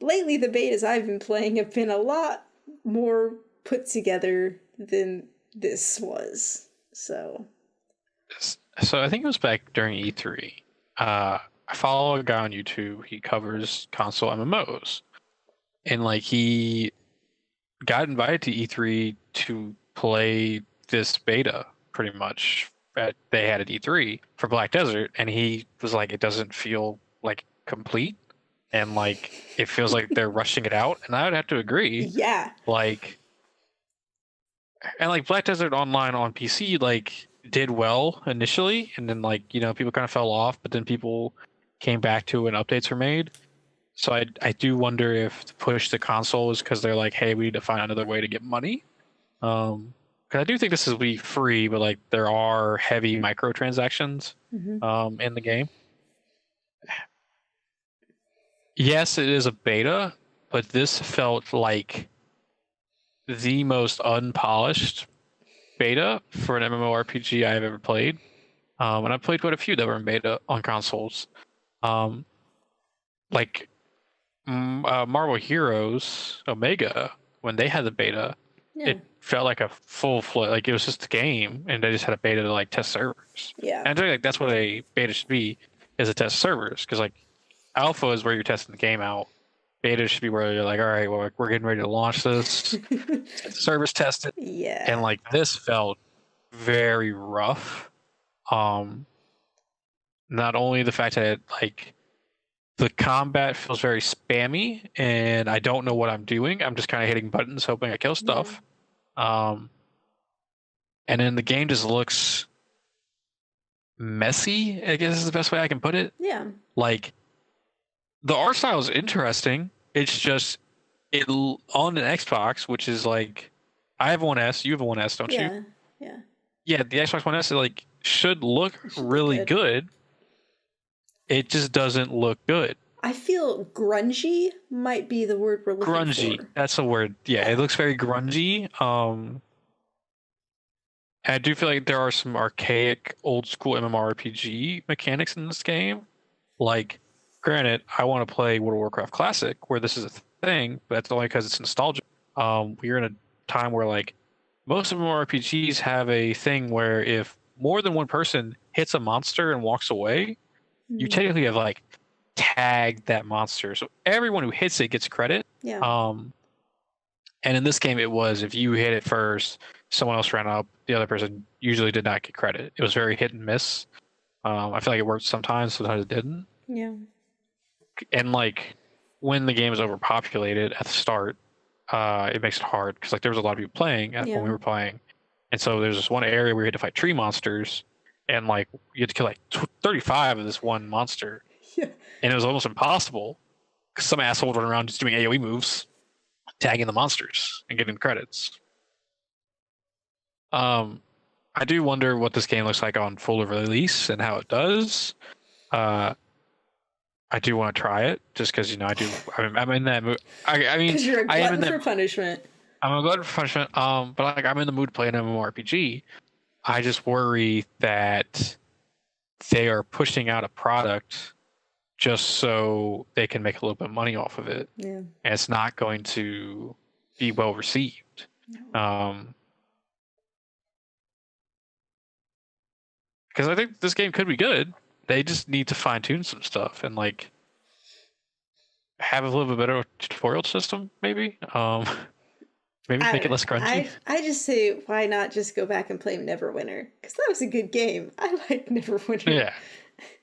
lately the betas I've been playing have been a lot more put together than this was. So I think it was back during E3. I follow a guy on YouTube. He covers console MMOs. And like he got invited to E3 to play this beta pretty much that they had at E3 for Black Desert, and he was like, it doesn't feel like complete, and like it feels like they're rushing it out, and I would have to agree. Yeah. Like, and like Black Desert Online on PC like did well initially, and then like people kind of fell off, but then people came back to it and updates were made. So I do wonder if the push to console is because they're like, hey, we need to find another way to get money. Because I do think this will be free, but like there are heavy microtransactions in the game. Yes, it is a beta, but this felt like the most unpolished beta for an MMORPG I've ever played. And I've played quite a few that were in beta on consoles. Like Marvel Heroes Omega, when they had the beta, it felt like a full-fledged, like it was just a game, and they just had a beta to like test servers. Yeah. And I think like that's what a beta should be, is a test servers, because like alpha is where you're testing the game out. Beta should be where you're like, all right, well, we're getting ready to launch this. Get the servers tested. Yeah. And like this felt very rough. Not only the fact that like the combat feels very spammy, and I don't know what I'm doing. I'm just kind of hitting buttons, hoping I kill stuff. And then the game just looks messy, I guess is the best way I can put it. Yeah. Like, the art style is interesting. It's just, on an Xbox, which is like, I have 1S, you have a 1S, don't you? Yeah, the Xbox One S like should look really good. It just doesn't look good. I feel grungy might be the word we're looking for. Grungy, that's a word. Yeah, it looks very grungy. I do feel like there are some archaic, old school MMORPG mechanics in this game. Like, granted, I want to play World of Warcraft Classic, where this is a thing, but that's only because it's nostalgic. We're in a time where like most MMORPGs have a thing where if more than one person hits a monster and walks away, you technically have like tagged that monster. So everyone who hits it gets credit. Yeah. And in this game, it was if you hit it first, someone else ran up, the other person usually did not get credit. It was very hit and miss. I feel like it worked sometimes it didn't. Yeah. And like when the game is overpopulated at the start, it makes it hard because like there was a lot of people playing when we were playing, and so there's this one area where you had to fight tree monsters, and like you had to kill like 35 of this one monster. Yeah. And it was almost impossible because some asshole would run around just doing AoE moves, tagging the monsters and getting credits. I do wonder what this game looks like on full release and how it does. I do want to try it just because I'm in that mood. I mean, because you're a glutton for punishment. I'm a glutton for punishment. But like I'm in the mood to play an MMORPG. I just worry that they are pushing out a product just so they can make a little bit of money off of it. Yeah. And it's not going to be well received. No. Because I think this game could be good. They just need to fine tune some stuff and like have a little bit better tutorial system, maybe. Maybe make it less grungy. I just say, why not just go back and play Neverwinter? Because that was a good game. I like Neverwinter. Yeah.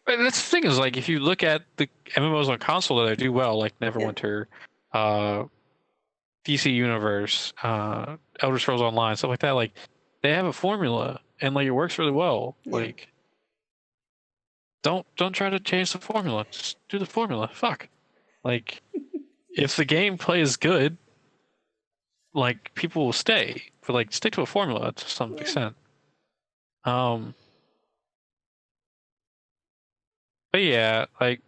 But that's the thing is, like, if you look at the MMOs on console that do well, like Neverwinter, DC Universe, Elder Scrolls Online, stuff like that, like, they have a formula and like it works really well. Yeah. Like, don't try to change the formula. Just do the formula. Fuck. Like, if the gameplay is good, like people will stay. But like, stick to a formula to some extent. But yeah, like,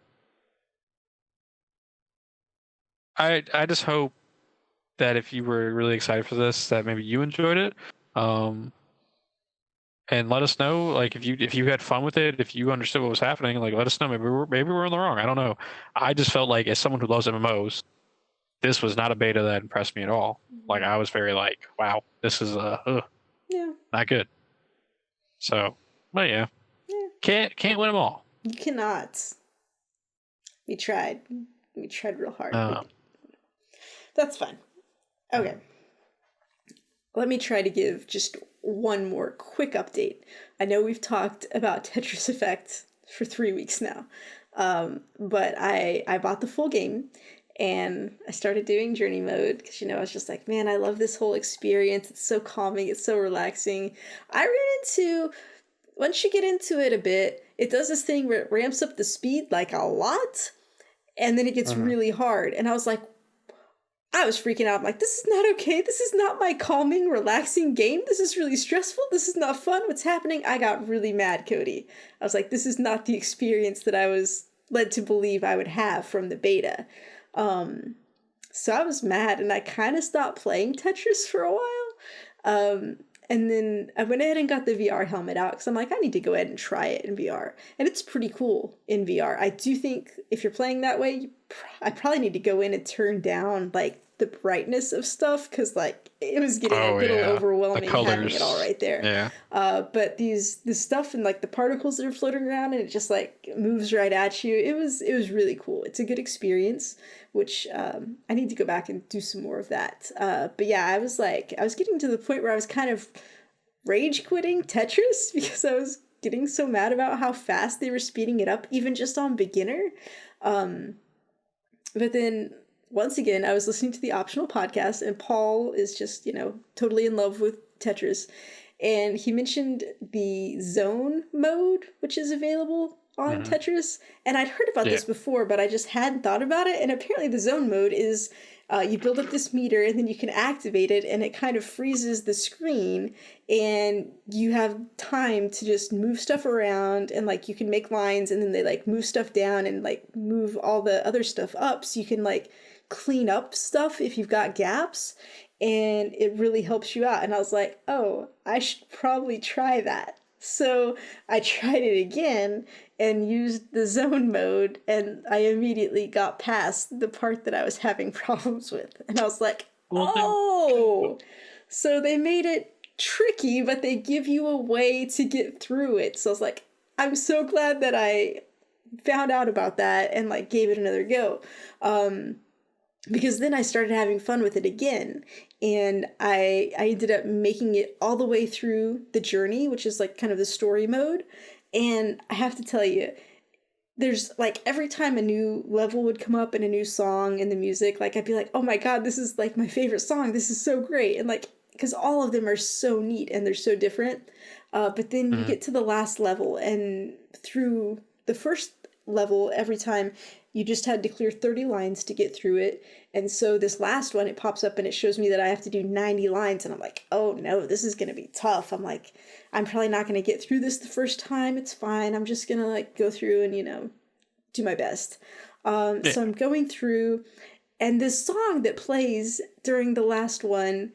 I just hope that if you were really excited for this, that maybe you enjoyed it. And let us know, like, if you had fun with it, if you understood what was happening, like, let us know. Maybe we're in the wrong. I don't know. I just felt like, as someone who loves MMOs, this was not a beta that impressed me at all. Like, I was very like, wow, this is not good. So, but yeah, can't win them all. You cannot. We tried real hard. That's fine. Okay. Let me try to give just one more quick update. I know we've talked about Tetris Effect for 3 weeks now, but I bought the full game and I started doing journey mode because, I was just like, man, I love this whole experience. It's so calming. It's so relaxing. I ran into, once you get into it a bit, it does this thing where it ramps up the speed like a lot, and then it gets really hard. And I was like, I was freaking out. I'm like, this is not okay. This is not my calming, relaxing game. This is really stressful. This is not fun. What's happening? I got really mad, Cody. I was like, this is not the experience that I was led to believe I would have from the beta. So I was mad and I kind of stopped playing Tetris for a while. And then I went ahead and got the VR helmet out because I'm like, I need to go ahead and try it in VR. And it's pretty cool in VR. I do think if you're playing that way, I probably need to go in and turn down like the brightness of stuff because like it was getting a little overwhelming having it all right there. Yeah. But this stuff and like the particles that are floating around and it just like moves right at you. It was really cool. It's a good experience, which I need to go back and do some more of that. But yeah, I was getting to the point where I was kind of rage quitting Tetris because I was getting so mad about how fast they were speeding it up, even just on beginner. But then once again, I was listening to the optional podcast and Paul is just, totally in love with Tetris. And he mentioned the zone mode, which is available. on Tetris, and I'd heard about this before, but I just hadn't thought about it. And apparently the zone mode is you build up this meter and then you can activate it, and it kind of freezes the screen, and you have time to just move stuff around, and like you can make lines, and then they like move stuff down and like move all the other stuff up, so you can like clean up stuff if you've got gaps, and it really helps you out. And I was like, oh, I should probably try that. So I tried it again and used the zone mode, and I immediately got past the part that I was having problems with. And I was like, oh, so they made it tricky, but they give you a way to get through it. So I was like, I'm so glad that I found out about that and like gave it another go. Because then I started having fun with it again, and I ended up making it all the way through the journey, which is like kind of the story mode. And I have to tell you, there's like every time a new level would come up and a new song and the music, like I'd be like, oh my God, this is like my favorite song. This is so great. And like, because all of them are so neat and they're so different. But then you get to the last level, and through the first level, every time you just had to clear 30 lines to get through it. And so this last one, it pops up and it shows me that I have to do 90 lines. And I'm like, oh no, this is going to be tough. I'm like, I'm probably not going to get through this the first time. It's fine. I'm just going to like go through and, you know, do my best. So I'm going through, and this song that plays during the last one,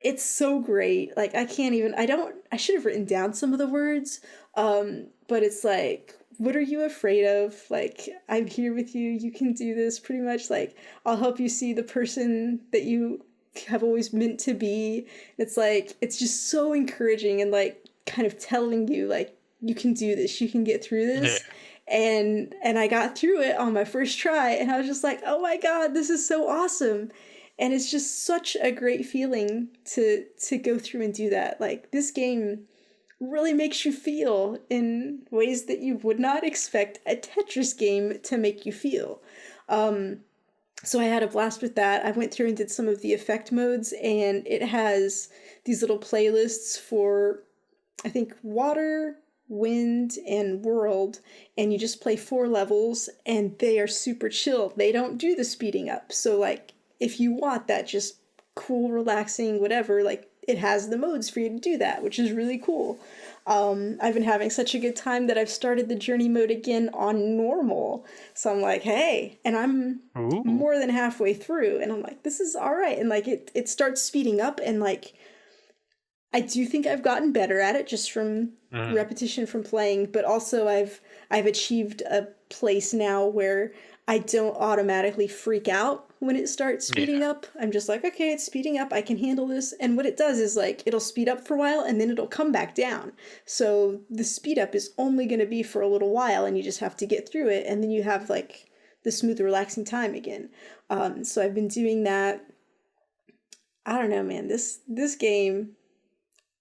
it's so great. Like I should have written down some of the words. But it's like, what are you afraid of? Like, I'm here with you. You can do this. Pretty much like, I'll help you see the person that you have always meant to be. It's like, it's just so encouraging and like kind of telling you like, you can do this. You can get through this. And I got through it on my first try, and I was just like, oh my God, this is so awesome. And it's just such a great feeling to go through and do that. Like, this game really makes you feel in ways that you would not expect a Tetris game to make you feel. So I had a blast with that. I went through and did some of the effect modes, and it has these little playlists for, I think, water, wind, and world, and you just play 4 levels, and they are super chill. They don't do the speeding up. So like, if you want that just cool, relaxing, whatever, like, it has the modes for you to do that, which is really cool. I've been having such a good time that I've started the journey mode again on normal. So I'm like, hey, and I'm more than halfway through, and I'm like, this is all right. And like, it starts speeding up, and like, I do think I've gotten better at it just from repetition from playing, but also I've achieved a place now where I don't automatically freak out when it starts speeding up. I'm just like, okay, it's speeding up. I can handle this. And what it does is like, it'll speed up for a while and then it'll come back down. So the speed up is only going to be for a little while, and you just have to get through it. And then you have like the smooth, relaxing time again. So I've been doing that. I don't know, man, this game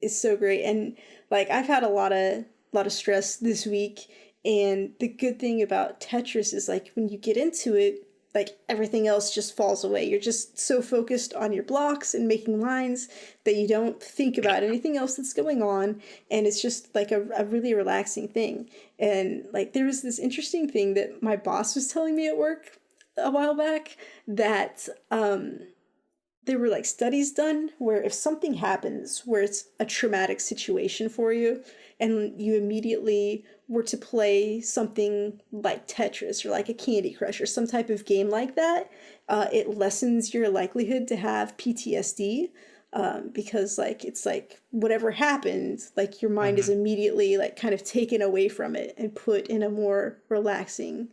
is so great. And like, I've had a lot of stress this week. And the good thing about Tetris is like, when you get into it, like, everything else just falls away. You're just so focused on your blocks and making lines that you don't think about anything else that's going on. And it's just like a really relaxing thing. And like, there was this interesting thing that my boss was telling me at work a while back, that there were like studies done where if something happens where it's a traumatic situation for you, and you immediately were to play something like Tetris or like a Candy Crush or some type of game like that, it lessens your likelihood to have PTSD, because like, it's like whatever happened, like your mind is immediately like kind of taken away from it and put in a more relaxing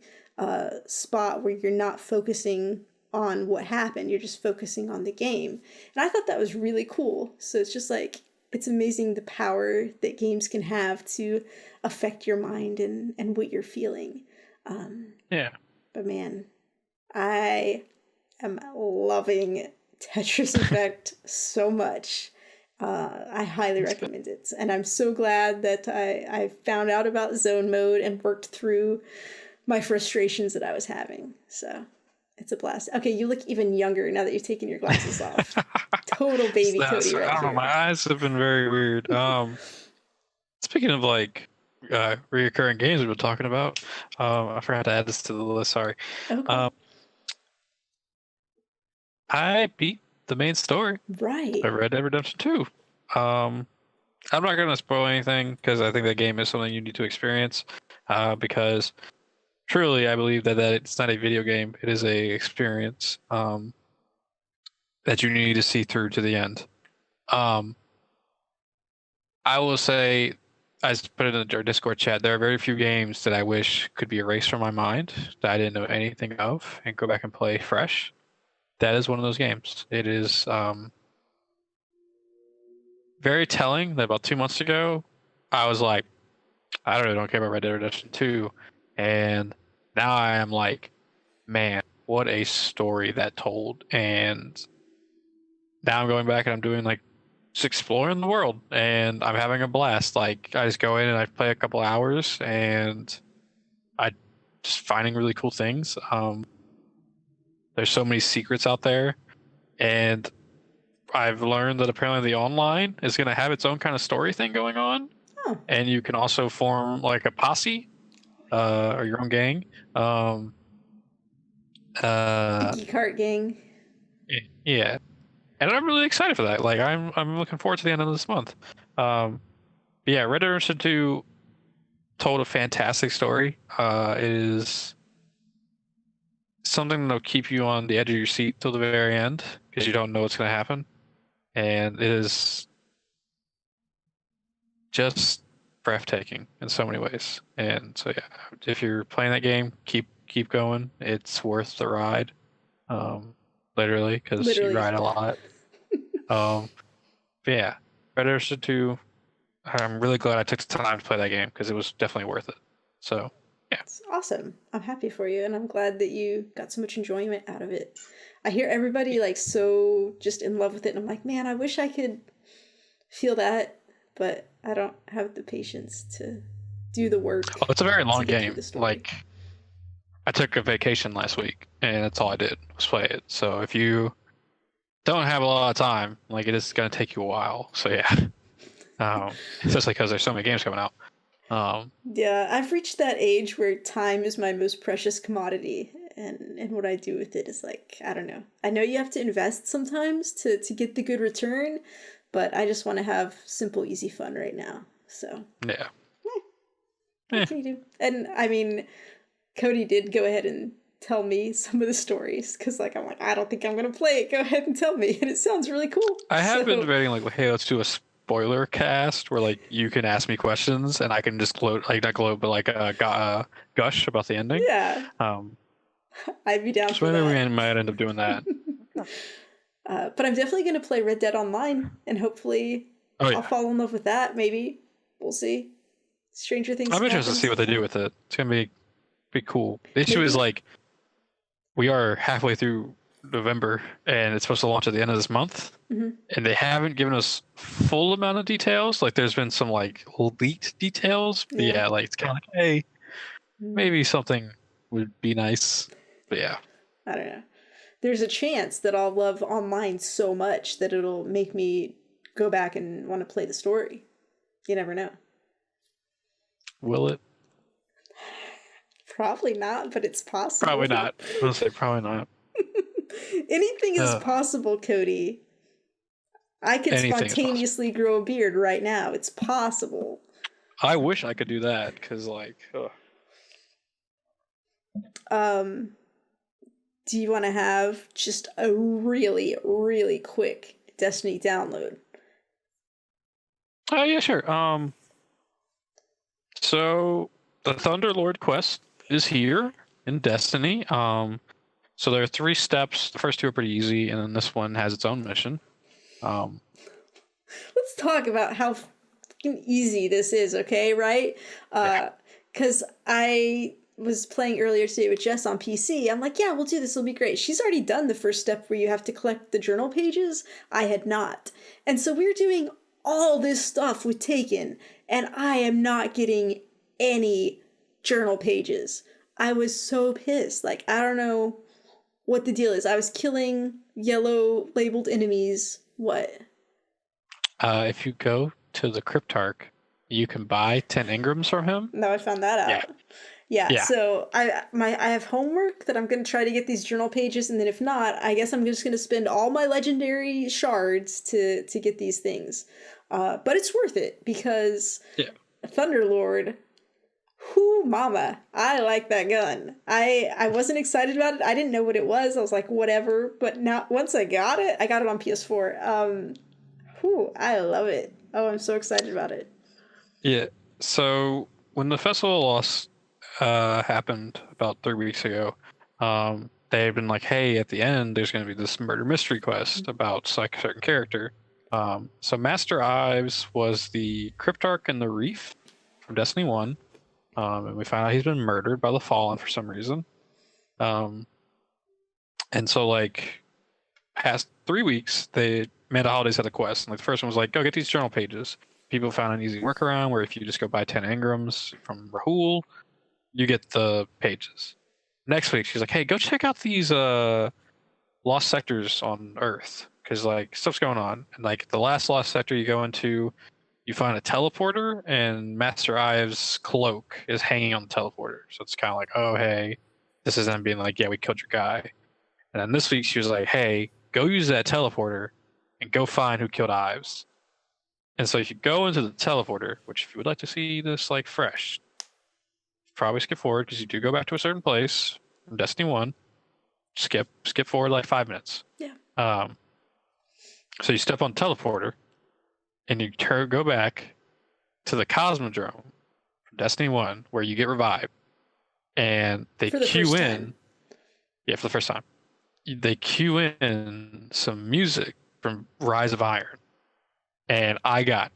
spot where you're not focusing on what happened, you're just focusing on the game. And I thought that was really cool. So it's just like, it's amazing the power that games can have to affect your mind and what you're feeling. But man, I am loving Tetris Effect so much. I highly recommend it. And I'm so glad that I found out about zone mode and worked through my frustrations that I was having. So it's a blast. Okay, you look even younger now that you've taken your glasses off. Total baby Cody right I don't know, here. my eyes have been very weird. Speaking of like reoccurring games we've been talking about. I forgot to add this to the list. Sorry. Okay. I beat the main story. Right. I Red Dead Redemption 2. I'm not going to spoil anything because I think that game is something you need to experience. Because truly, I believe that it's not a video game; it is a experience that you need to see through to the end. I will say, I put it in our Discord chat. There are very few games that I wish could be erased from my mind that I didn't know anything of and go back and play fresh. That is one of those games. It is very telling that about 2 months ago, I was like, I really don't care about Red Dead Redemption 2. And now I am like, man, what a story that told. And now I'm going back and I'm doing like just exploring the world and I'm having a blast. Like I just go in and I play a couple hours and I just finding really cool things. There's so many secrets out there, and I've learned that apparently the online is going to have its own kind of story thing going on. Oh. And you can also form like a posse or your own gang. The Geek Heart gang. Yeah, and I'm really excited for that. Like I'm looking forward to the end of this month. Yeah, Red Dead Redemption 2 told a fantastic story. It is something that'll keep you on the edge of your seat till the very end because you don't know what's going to happen, and it is just breathtaking in so many ways. And so yeah, if you're playing that game, keep going. It's worth the ride. Literally, because you ride a lot. But yeah, Red Dead Redemption 2. I'm really glad I took the time to play that game because it was definitely worth it. So yeah, it's awesome. I'm happy for you, and I'm glad that you got so much enjoyment out of it. I hear everybody like so just in love with it, and I'm like, man, I wish I could feel that, but I don't have the patience to do the work. Oh, it's a very long game. Like, I took a vacation last week, and that's all I did was play it. So if you don't have a lot of time, like, it is going to take you a while. So yeah, especially because there's so many games coming out. Yeah, I've reached that age where time is my most precious commodity, and what I do with it is like, I don't know. I know you have to invest sometimes to get the good return, but I just want to have simple, easy fun right now. So yeah. What can you do? And I mean, Cody did go ahead and tell me some of the stories because like I'm like, I don't think I'm gonna play it. Go ahead and tell me, and it sounds really cool. I have been debating like, hey, let's do a spoiler cast where like you can ask me questions and I can just gloat, like not gloat, but like gush about the ending. Yeah. I'd be down for that. So maybe we might end up doing that. But I'm definitely going to play Red Dead Online, and hopefully I'll fall in love with that. Maybe we'll see. Stranger Things. I'm interested to see what they do with it. It's gonna be cool. The issue is like we are halfway through November, and it's supposed to launch at the end of this month, and they haven't given us full amount of details. Like there's been some like leaked details. But yeah, like it's kind of like, hey, maybe something would be nice. But yeah, I don't know. There's a chance that I'll love online so much that it'll make me go back and want to play the story. You never know. Will it? Probably not, but it's possible. Probably not. I'll say probably not. Anything is possible, Cody. I could spontaneously grow a beard right now. It's possible. I wish I could do that because, like, do you want to have just a really, really quick Destiny download? Oh yeah, sure. So the Thunderlord quest is here in Destiny. So there are 3 steps. The first 2 are pretty easy, and then this one has its own mission. Let's talk about how fucking easy this is, okay? Right? Because I was playing earlier today with Jess on PC. I'm like, yeah, we'll do this. It'll be great. She's already done the first step where you have to collect the journal pages. I had not. And so we're doing all this stuff with Taken, and I am not getting any journal pages. I was so pissed. Like, I don't know what the deal is. I was killing yellow labeled enemies. What? If you go to the Cryptarch, you can buy 10 engrams from him. No, I found that out. Yeah. So I have homework that I'm going to try to get these journal pages, and then if not, I guess I'm just going to spend all my legendary shards to get these things. But it's worth it because Thunderlord, whoo mama, I like that gun. I wasn't excited about it. I didn't know what it was. I was like, whatever. But now once I got it on PS4. I love it. Oh, I'm so excited about it. Yeah. So when the Festival of Lost happened about 3 weeks ago, they had been like, hey, at the end there's going to be this murder mystery quest about like a certain character. So Master Ives was the Cryptarch in the Reef from Destiny 1. And we find out he's been murdered by the Fallen for some reason. And so like past 3 weeks, Amanda Holidays had a quest. And like the first one was like, go get these journal pages. People found an easy workaround where if you just go buy 10 engrams from Rahul, you get the pages. Next week, she's like, hey, go check out these lost sectors on Earth. Because like stuff's going on. And like the last lost sector you go into, you find a teleporter, and Master Ives' cloak is hanging on the teleporter. So it's kind of like, oh, hey, this is them being like, yeah, we killed your guy. And then this week she was like, hey, go use that teleporter and go find who killed Ives. And so if you go into the teleporter, which if you would like to see this like fresh, probably skip forward because you do go back to a certain place from Destiny 1. Skip forward like 5 minutes. Yeah. So you step on the teleporter, and you go back to the Cosmodrome from Destiny 1, where you get revived, and they cue in. Yeah, for the first time. They cue in some music from Rise of Iron, and I got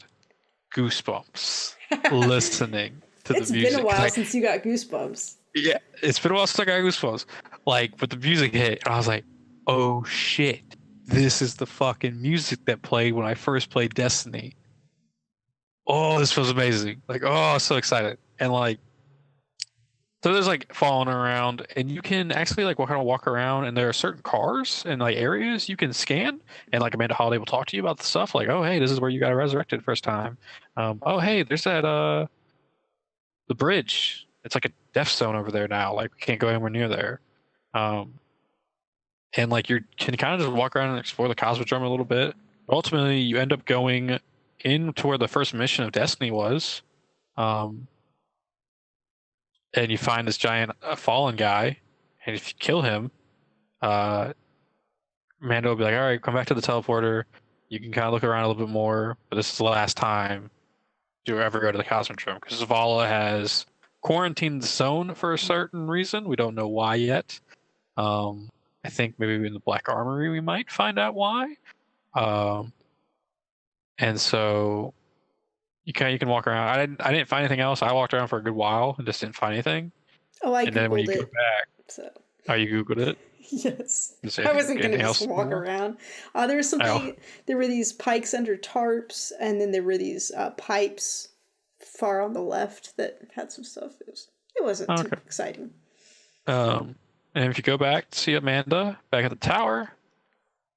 goosebumps listening to the music. It's been a while since you got goosebumps. Yeah, it's been a while since I got goosebumps. Like, but the music hit, and I was like, oh shit. This is the fucking music that played when I first played Destiny. Oh, this was amazing. Like, oh, so excited. And like, so there's like falling around, and you can actually like kind of walk around, and there are certain cars and like areas you can scan, and like Amanda Holiday will talk to you about the stuff. Like, oh, hey, this is where you got resurrected first time. Oh, hey, there's that the bridge. It's like a death zone over there now. Like, we can't go anywhere near there. And like you can kind of just walk around and explore the Cosmodrome a little bit. Ultimately, you end up going in to where the first mission of Destiny was, and you find this giant fallen guy. And if you kill him, Mando will be like, "All right, come back to the teleporter. You can kind of look around a little bit more, but this is the last time you ever go to the Cosmodrome because Zavala has quarantined the zone for a certain reason. We don't know why yet. I think maybe in the Black Armory we might find out why. And so you can walk around. I didn't find anything else. I walked around for a good while and just didn't find anything. Oh, I Googled it. And then when you go back, so. Oh, you Googled it? Yes. I wasn't going to just walk around. There was something. There were these pikes under tarps, and then there were these pipes far on the left that had some stuff. It wasn't too exciting. And if you go back to see Amanda back at the tower,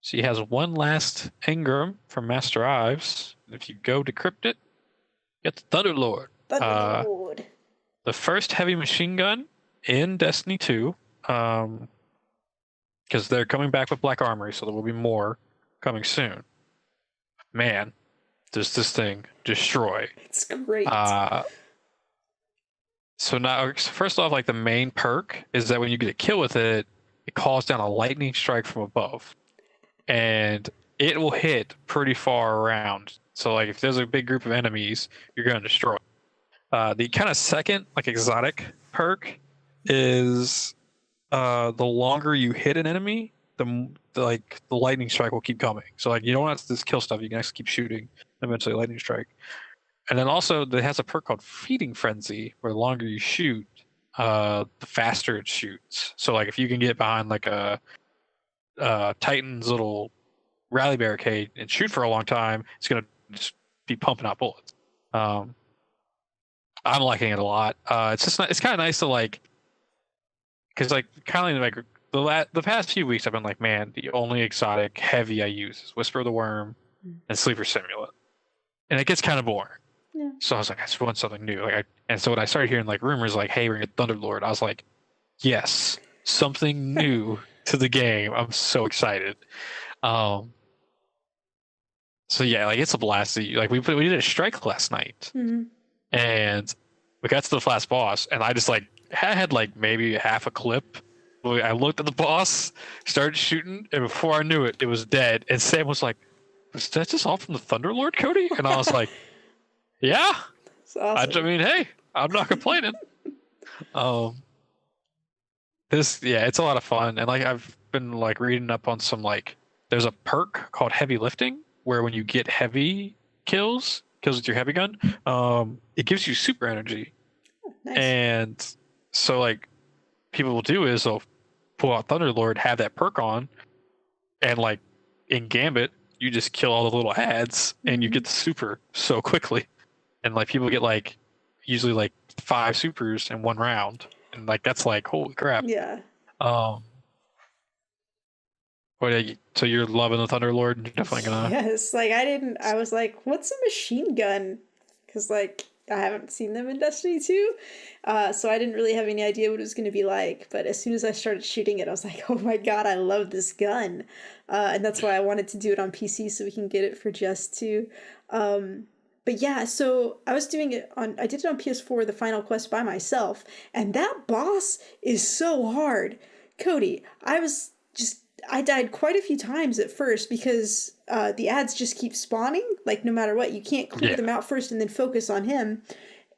she has one last engram from Master Ives. And if you go decrypt it, you get the Thunderlord. Thunderlord. The first heavy machine gun in Destiny 2. Because they're coming back with Black Armory, so there will be more coming soon. Man, does this thing destroy. It's great. So now, first off, like the main perk is that when you get a kill with it, it calls down a lightning strike from above. And it will hit pretty far around. So like if there's a big group of enemies, you're going to destroy it. The kind of second, like exotic perk is the longer you hit an enemy, the lightning strike will keep coming. So like you don't have to just kill stuff, you can actually keep shooting, eventually lightning strike. And then also it has a perk called Feeding Frenzy, where the longer you shoot, the faster it shoots. So like if you can get behind like a Titan's little rally barricade and shoot for a long time, it's gonna just be pumping out bullets. I'm liking it a lot. It's kind of nice to like, because like kind of like the past few weeks I've been like, man, the only exotic heavy I use is Whisper of the Worm and Sleeper Simulant, and it gets kind of boring. Yeah. So I was like, I just want something new. And so when I started hearing like rumors like, hey, we're gonna get Thunderlord, I was like, yes, something new to the game. I'm so excited. Um, so yeah, like it's a blast. Like we did a strike last night, and we got to the last boss, and I just like had like maybe half a clip. I looked at the boss, started shooting, and before I knew it, it was dead. And Sam was like, "Was that just all from the Thunderlord, Cody?" And I was like, "Yeah." It's awesome. I mean, hey, I'm not complaining. Yeah, it's a lot of fun, and like I've been like reading up on some like there's a perk called heavy lifting where when you get heavy kills with your heavy gun, it gives you super energy. Nice. And so like people will do is they'll pull out Thunderlord, have that perk on, and like in Gambit, you just kill all the little ads and you get the super so quickly. And like people get like usually like 5 supers in one round. And like that's like holy crap. Yeah. So you're loving the Thunderlord, and you're definitely gonna. Yes, like I was like, what's a machine gun? Because like I haven't seen them in Destiny 2, so I didn't really have any idea what it was going to be like. But as soon as I started shooting it, I was like, oh my god, I love this gun, and that's why I wanted to do it on PC so we can get it for Just 2. But yeah, so I did it on PS4, the final quest by myself, and that boss is so hard. Cody, I died quite a few times at first because the ads just keep spawning, like no matter what. You can't clear them out first and then focus on him.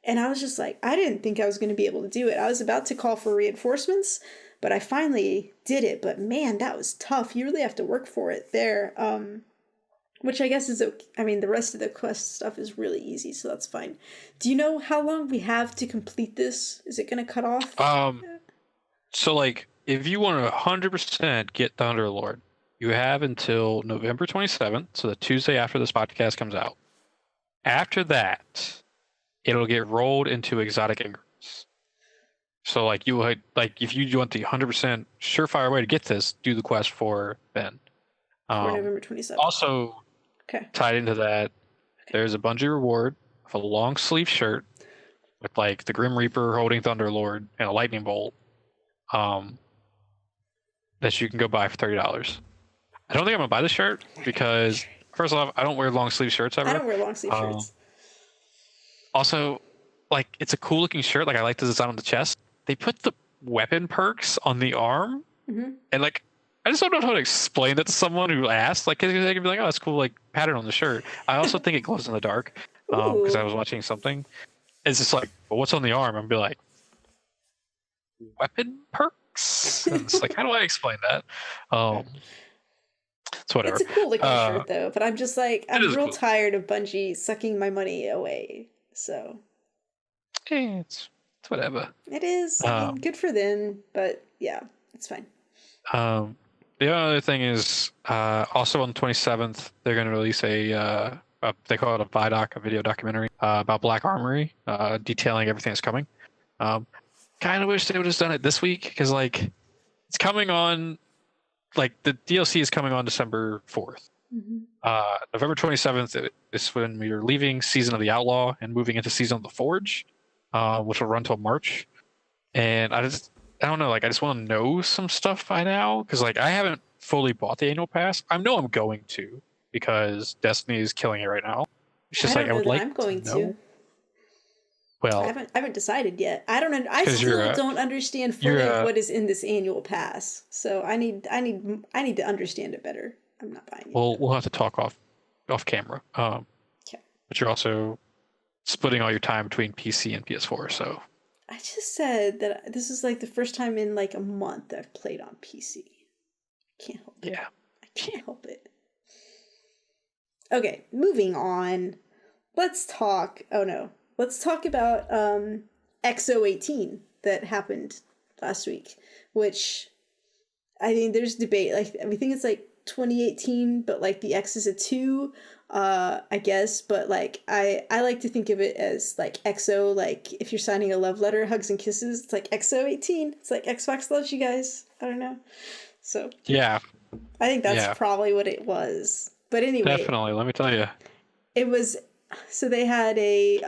And I was just like, I didn't think I was going to be able to do it. I was about to call for reinforcements, but I finally did it. But man, that was tough. You really have to work for it there. Which I guess is okay. I mean, the rest of the quest stuff is really easy, so that's fine. Do you know how long we have to complete this? Is it going to cut off? So like, if you want to 100% get Thunderlord, you have until November 27th, so the Tuesday after this podcast comes out. After that, it'll get rolled into exotic increments. So like you would like if you want the 100% surefire way to get this, do the quest for Ben. For November 27th. Also, tied into that, there's a Bungie reward of a long sleeve shirt with like the Grim Reaper holding Thunderlord and a lightning bolt. That you can go buy for $30. I don't think I'm gonna buy the shirt because first off, I don't wear long sleeve shirts ever. I don't wear long sleeve shirts. Also, like it's a cool looking shirt. Like I like the design on the chest. They put the weapon perks on the arm, and like I just don't know how to explain that to someone who asks. Like, 'cause they can be like, "Oh, that's cool, like pattern on the shirt." I also think it glows in the dark because I was watching something. It's just like, well, what's on the arm? And be like, weapon perks. And it's like, how do I explain that? It's whatever. It's a cool looking shirt though, but I'm just like I'm real tired of Bungie sucking my money away. So it's whatever. It is. I mean, good for them, but yeah, it's fine. The other thing is also on the 27th they're going to release a they call it a ViDoc, a video documentary about Black Armory, detailing everything that's coming. Kind of wish they would have done it this week because like it's coming on, like the DLC is coming on December 4th. November 27th is when we are leaving Season of the Outlaw and moving into Season of the Forge, which will run till March. And I don't know, like I just want to know some stuff by now because like I haven't fully bought the annual pass. I know I'm going to because Destiny is killing it right now. It's just like I would like I'm going to know. Well, I haven't decided yet. I still don't understand fully what is in this annual pass. So I need to understand it better. I'm not buying it. Well, we'll have to talk off camera. But you're also splitting all your time between PC and PS4, so. I just said that this is like the first time in like a month I've played on PC. I can't help it. Yeah. I can't help it. Okay, moving on. Let's talk about XO18 that happened last week, which I think there's debate. Like, I think it's like 2018, but like the X is a 2, I guess. But like, I like to think of it as like XO, like if you're signing a love letter, hugs and kisses, it's like XO18. It's like Xbox loves you guys. I don't know. So yeah, I think that's probably what it was. But anyway, definitely. Let me tell you, it was So they had a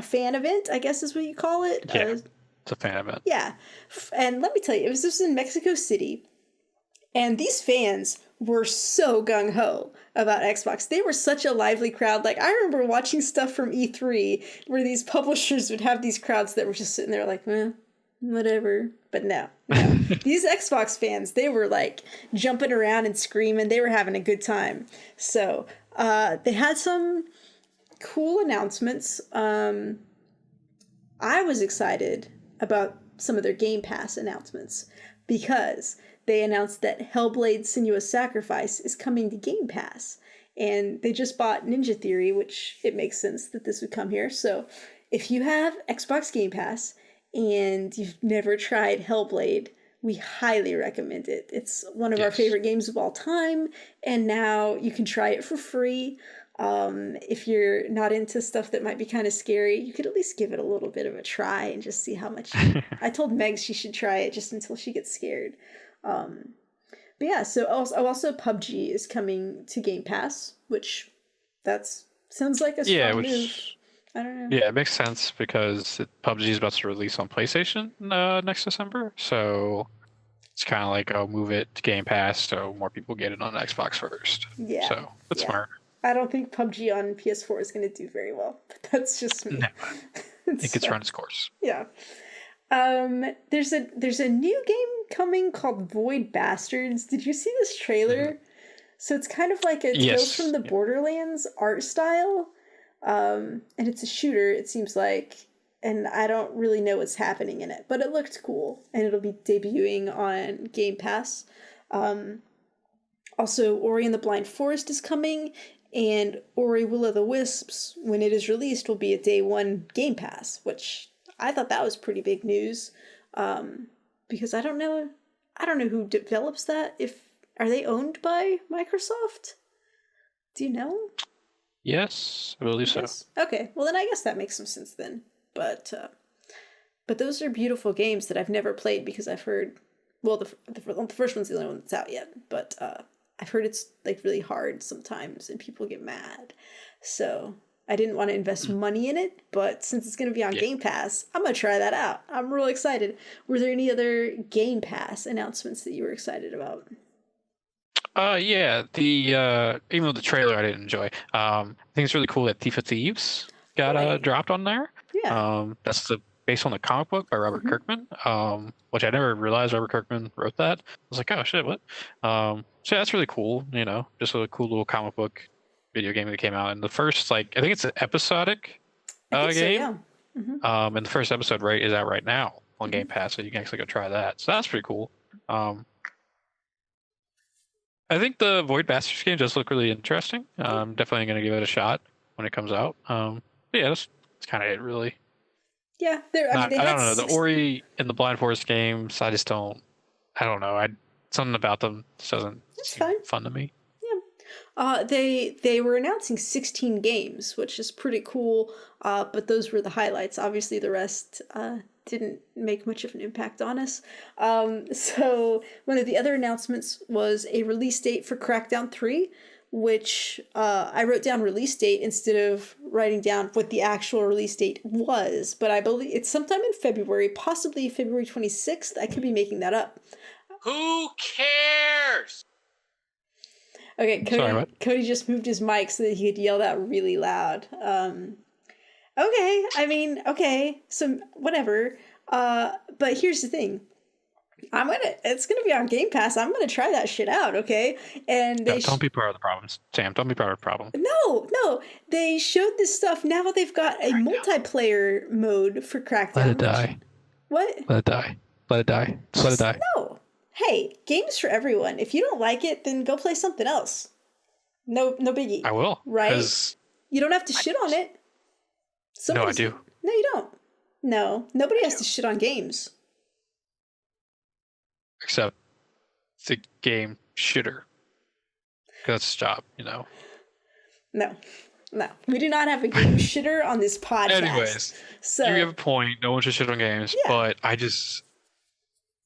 fan event, I guess is what you call it. Yeah, it's a fan event. Yeah. And let me tell you, this was in Mexico City. And these fans were so gung-ho about Xbox. They were such a lively crowd. Like, I remember watching stuff from E3 where these publishers would have these crowds that were just sitting there like, whatever. But no. These Xbox fans, they were like jumping around and screaming. They were having a good time. So they had some cool announcements. I was excited about some of their Game Pass announcements because they announced that Hellblade Senua's Sacrifice is coming to Game Pass. And they just bought Ninja Theory, which it makes sense that this would come here. So if you have Xbox Game Pass and you've never tried Hellblade, we highly recommend it. It's one of our favorite games of all time. And now you can try it for free. If you're not into stuff that might be kind of scary, you could at least give it a little bit of a try and just see how much. I told Meg she should try it just until she gets scared. But yeah, so also PUBG is coming to Game Pass, which sounds like a strong move. I don't know. Yeah, it makes sense because PUBG is about to release on PlayStation next December, so it's kind of like, move it to Game Pass so more people get it on Xbox first. Yeah. So that's smart. I don't think PUBG on PS4 is going to do very well, but that's just me. No, it gets run its course. Yeah. There's a new game coming called Void Bastards. Did you see this trailer? So it's kind of like a Tales from the Borderlands art style. And it's a shooter, it seems like, and I don't really know what's happening in it, but it looked cool, and it'll be debuting on Game Pass. Also, Ori and the Blind Forest is coming, and Ori Will of the Wisps, when it is released, will be a day one Game Pass, which I thought that was pretty big news, because I don't know who develops that. Are they owned by Microsoft? Do you know? Yes, I believe so. Okay, well then I guess that makes some sense then. But those are beautiful games that I've never played because I've heard, well, the first one's the only one that's out yet, but I've heard it's like really hard sometimes and people get mad. So I didn't want to invest money in it, but since it's going to be on Game Pass, I'm going to try that out. I'm real excited. Were there any other Game Pass announcements that you were excited about? Yeah, even though the trailer I didn't enjoy, I think it's really cool that Thief of Thieves got dropped on there. Yeah. That's based on the comic book by Robert Kirkman, which I never realized Robert Kirkman wrote that. I was like, oh shit, what? So yeah, that's really cool. You know, just a cool little comic book video game that came out. And the first, I think it's an episodic game. So, yeah. And the first episode is out right now on Game Pass, so you can actually go try that. So that's pretty cool. I think the Void Bastards game does look really interesting. I'm definitely going to give it a shot when it comes out. Yeah, that's kind of it, really. Yeah, I don't know. The Ori and the Blind Forest games, I don't know. Something about them just doesn't seem fun to me. Yeah. They were announcing 16 games, which is pretty cool. But those were the highlights. Obviously, the rest didn't make much of an impact on us. So one of the other announcements was a release date for Crackdown 3, which I wrote down release date instead of writing down what the actual release date was. But I believe it's sometime in February, possibly February 26th. I could be making that up. Who cares? Okay, Cody just moved his mic so that he could yell that really loud. Okay, so whatever. But here's the thing. It's gonna be on Game Pass. I'm gonna try that shit out, okay? And don't be part of the problem, Sam. Don't be part of the problem. No. They showed this stuff. Now they've got a multiplayer mode for Crackdown. Let it die. What? Let it die. Let it die. Just let it die. No. Hey, games for everyone. If you don't like it, then go play something else. No biggie. I will. Right? You don't have to shit on it. No, I do. No, you don't. No, nobody has to shit on games. Except the game shitter. That's his job, you know. No. We do not have a game shitter on this podcast. Anyways, so you have a point. No one should shit on games. Yeah. But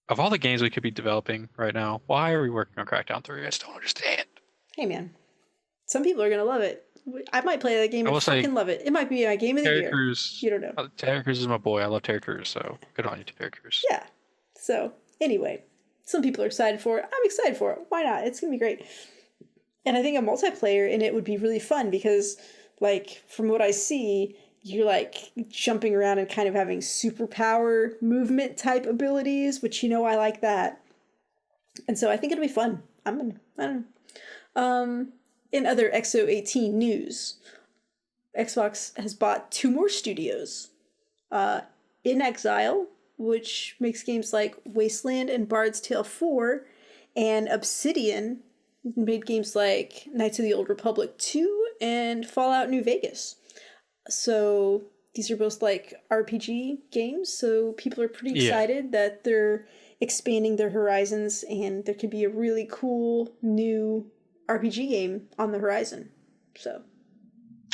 of all the games we could be developing right now, why are we working on Crackdown 3? I just don't understand. Hey, man. Some people are going to love it. I might play that game and fucking love it. It might be my game of the year. You don't know. Terry Crews is my boy. I love Terry Crews, so good on you, Terry Crews. Yeah. So, anyway, some people are excited for it. I'm excited for it. Why not? It's going to be great. And I think a multiplayer in it would be really fun because, like, from what I see, you're, like, jumping around and kind of having superpower movement type abilities, which, I like that. And so I think it'll be fun. I don't know. In other XO18 news, Xbox has bought 2 more studios. In Exile, which makes games like Wasteland and Bard's Tale 4, and Obsidian made games like Knights of the Old Republic 2 and Fallout New Vegas. So these are both like RPG games, so people are pretty excited that they're expanding their horizons and there could be a really cool new RPG game on the horizon. So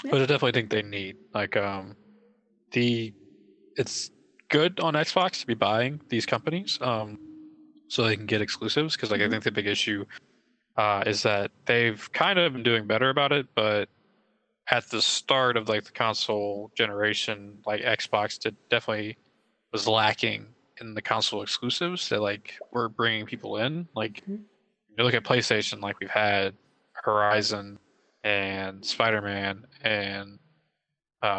but I definitely think they need it's good on Xbox to be buying these companies so they can get exclusives because I think the big issue is that they've kind of been doing better about it, but at the start of the console generation, Xbox definitely was lacking in the console exclusives that were bringing people in. You look at PlayStation, we've had Horizon and Spider-Man, and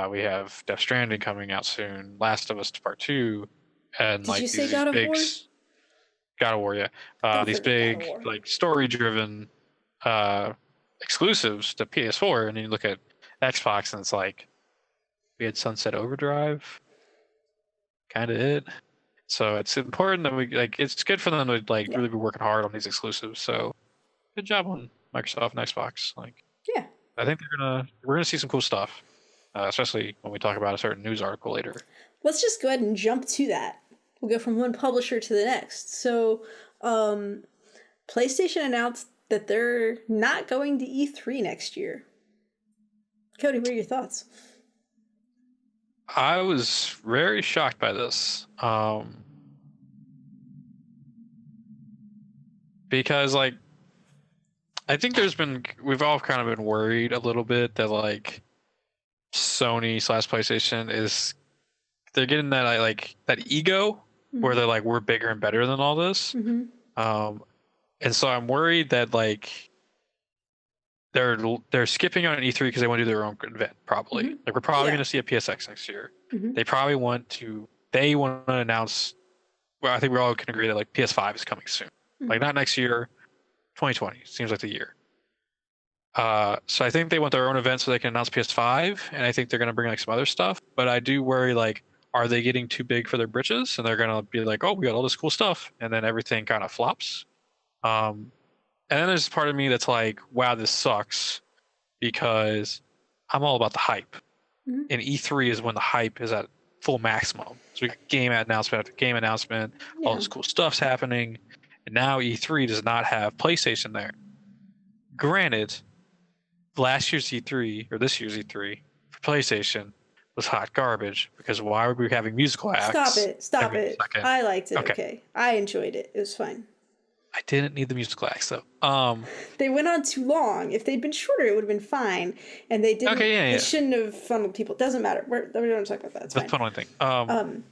we have Death Stranding coming out soon, Last of Us Part 2, and Did you say God of War? God of War, yeah. These big story-driven exclusives to PS4, and then you look at Xbox, and it's we had Sunset Overdrive, kind of it. So it's important that we it's good for them to really be working hard on these exclusives. So good job on Microsoft and Xbox. I think we're gonna see some cool stuff, especially when we talk about a certain news article later. Let's just go ahead and jump to that. We'll go from one publisher to the next. So, PlayStation announced that they're not going to E3 next year. Cody, what are your thoughts? I was very shocked by this. Because I think we've all kind of been worried a little bit that Sony/PlayStation they're getting that that ego where they're we're bigger and better than all this. And so I'm worried that they're skipping on an E3 because they want to do their own event, probably. We're probably going to see a PSX next year. They probably want to announce, well, I think we all can agree that PS5 is coming soon. Not next year, 2020 seems like the year. So I think they want their own event so they can announce PS5, and I think they're going to bring some other stuff. But I do worry are they getting too big for their britches, and they're going to be oh, we got all this cool stuff, and then everything kind of flops. And then there's part of me that's wow, this sucks, because I'm all about the hype. And E3 is when the hype is at full maximum. So we get game announcement after game announcement, all this cool stuff's happening, and now E3 does not have PlayStation there. Granted, last year's E3 or this year's E3 for PlayStation was hot garbage because why were we having musical acts? Stop it. I liked it. Okay. I enjoyed it. It was fine. I didn't need the musical acts though. They went on too long. If they'd been shorter, it would have been fine. And they didn't. They shouldn't have funneled people. Doesn't matter. We don't talk about that. It's the funneling thing.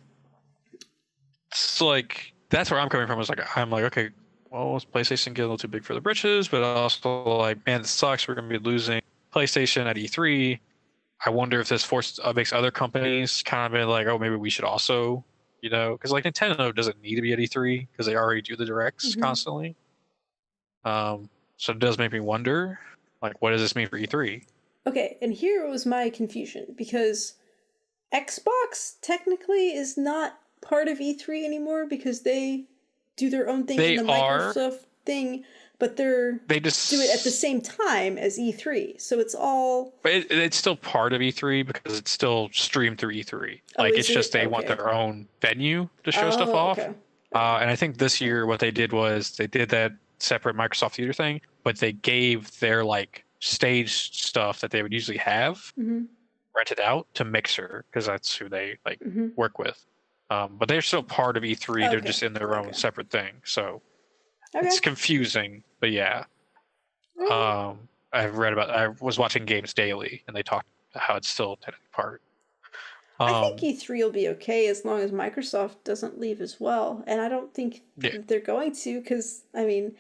So that's where I'm coming from. I'm okay. Well, PlayStation get a little too big for the britches, but also man, it sucks. We're gonna be losing PlayStation at E3. I wonder if this makes other companies kind of be oh, maybe we should also. Because Nintendo doesn't need to be at E3 because they already do the directs constantly. So it does make me wonder, what does this mean for E3? Okay, and here was my confusion because Xbox technically is not part of E3 anymore because they do their own thing in the Microsoft thing, but they just do it at the same time as E3. So it's all... But it's still part of E3 because it's still streamed through E3. It's just they want their own venue to show stuff off. Okay. And I think this year what they did was they did that separate Microsoft Theater thing, but they gave their stage stuff that they would usually have rented out to Mixer because that's who they work with. But they're still part of E3. Okay. They're just in their own separate thing. So... Okay. It's confusing, but yeah. I was watching Games Daily, and they talked about how it's still technically part. I think E3 will be okay as long as Microsoft doesn't leave as well. And I don't think that they're going to, because, I mean,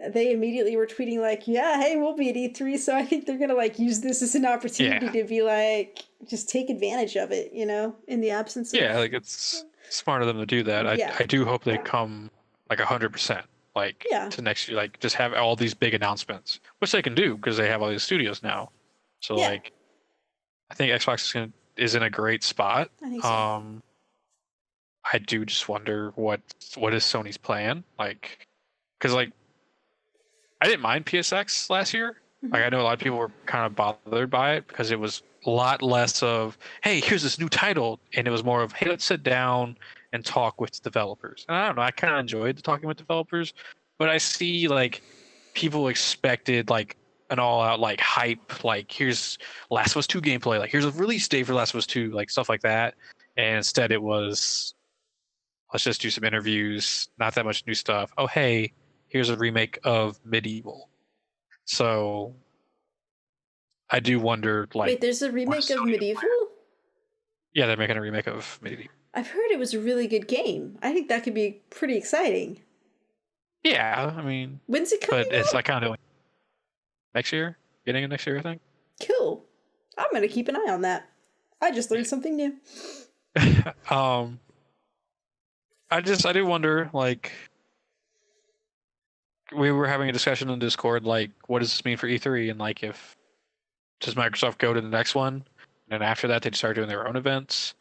they immediately were tweeting like, yeah, hey, we'll be at E3. So I think they're going to like use this as an opportunity to be like, just take advantage of it, you know, in the absence of... Yeah, like it's smart of them to do that. I do hope they come like 100%, like to next year, like just have all these big announcements, which they can do because they have all these studios now. So like, I think Xbox is in a great spot. I think so. I do just wonder what is Sony's plan, like, because like I didn't mind PSX last year. Like I know a lot of people were kind of bothered by it because it was a lot less of, hey, here's this new title, and it was more of, hey, let's sit down and talk with developers. And I don't know, I kind of enjoyed the talking with developers, but I see like people expected like an all-out like hype, like here's Last of Us 2 gameplay, like here's a release date for Last of Us 2, like stuff like that. And instead it was, let's just do some interviews, not that much new stuff. Oh, hey, here's a remake of Medieval. So I do wonder, like, wait, there's a remake of Medieval? Yeah, they're making a remake of Medieval. I've heard it was a really good game. I think that could be pretty exciting. Yeah, I mean, when's it coming but it's like kind of next year, beginning of next year, I think. Cool. I'm gonna keep an eye on that. I just learned something new. I do wonder, like, we were having a discussion on Discord, like, what does this mean for E3? And like, if does Microsoft go to the next one, and then after that they start doing their own events?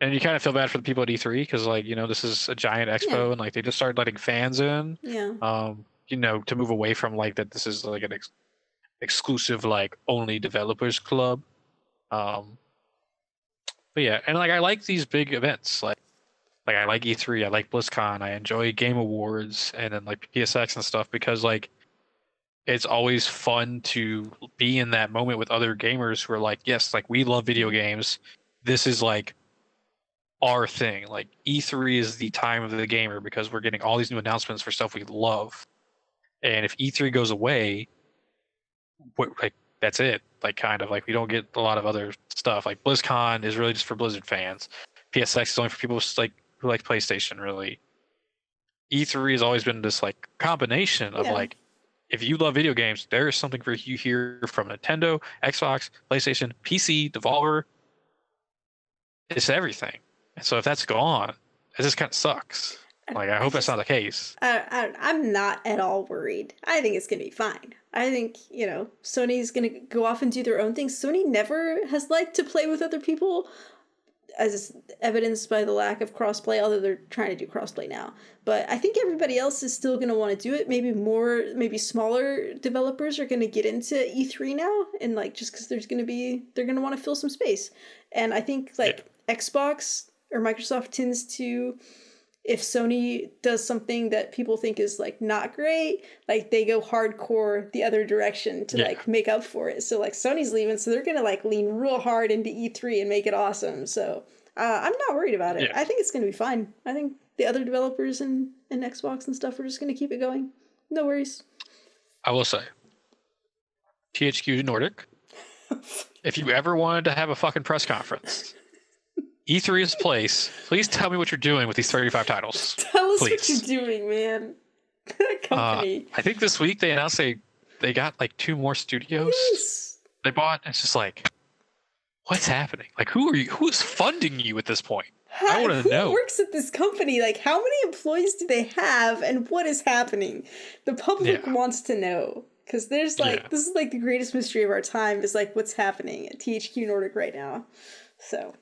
And you kind of feel bad for the people at E3 because, like, you know, this is a giant expo, and like they just started letting fans in. You know, to move away from like that, this is like an exclusive, like only developers club. But yeah, and like I like these big events, like I like E3, I like BlizzCon, I enjoy Game Awards, and then like PSX and stuff, because like it's always fun to be in that moment with other gamers who are like, yes, like we love video games. This is like our thing. Like E3 is the time of the gamer because we're getting all these new announcements for stuff we love. And if E3 goes away, like that's it. Like kind of like we don't get a lot of other stuff. Like BlizzCon is really just for Blizzard fans. PSX is only for people who like PlayStation. Really, E3 has always been this like combination of like, if you love video games, there is something for you here from Nintendo, Xbox, PlayStation, PC, Devolver. It's everything. And so if that's gone, it just kind of sucks. Like, I hope that's not the case. I'm not at all worried. I think it's going to be fine. I think, you know, Sony's going to go off and do their own thing. Sony never has liked to play with other people, as evidenced by the lack of crossplay, although they're trying to do crossplay now. But I think everybody else is still going to want to do it. Maybe smaller developers are going to get into E3 now, and like just because they're going to want to fill some space. And I think like Xbox or Microsoft tends to, if Sony does something that people think is like not great, like they go hardcore the other direction to like make up for it. So like Sony's leaving, so they're gonna like lean real hard into E3 and make it awesome. So I'm not worried about it. I think it's gonna be fine. I think the other developers and Xbox and stuff are just gonna keep it going. No worries. I will say, THQ Nordic, if you ever wanted to have a fucking press conference, E3 is the place. Please tell me what you're doing with these 35 titles. Tell us what you're doing, man. Company. I think this week they announced they got like 2 more studios they bought. It's just like, what's happening? Like, who are you? Who is funding you at this point? I want to know. Who works at this company? Like, how many employees do they have, and what is happening? The public wants to know, because there's like this is like the greatest mystery of our time. Is like what's happening at THQ Nordic right now. So.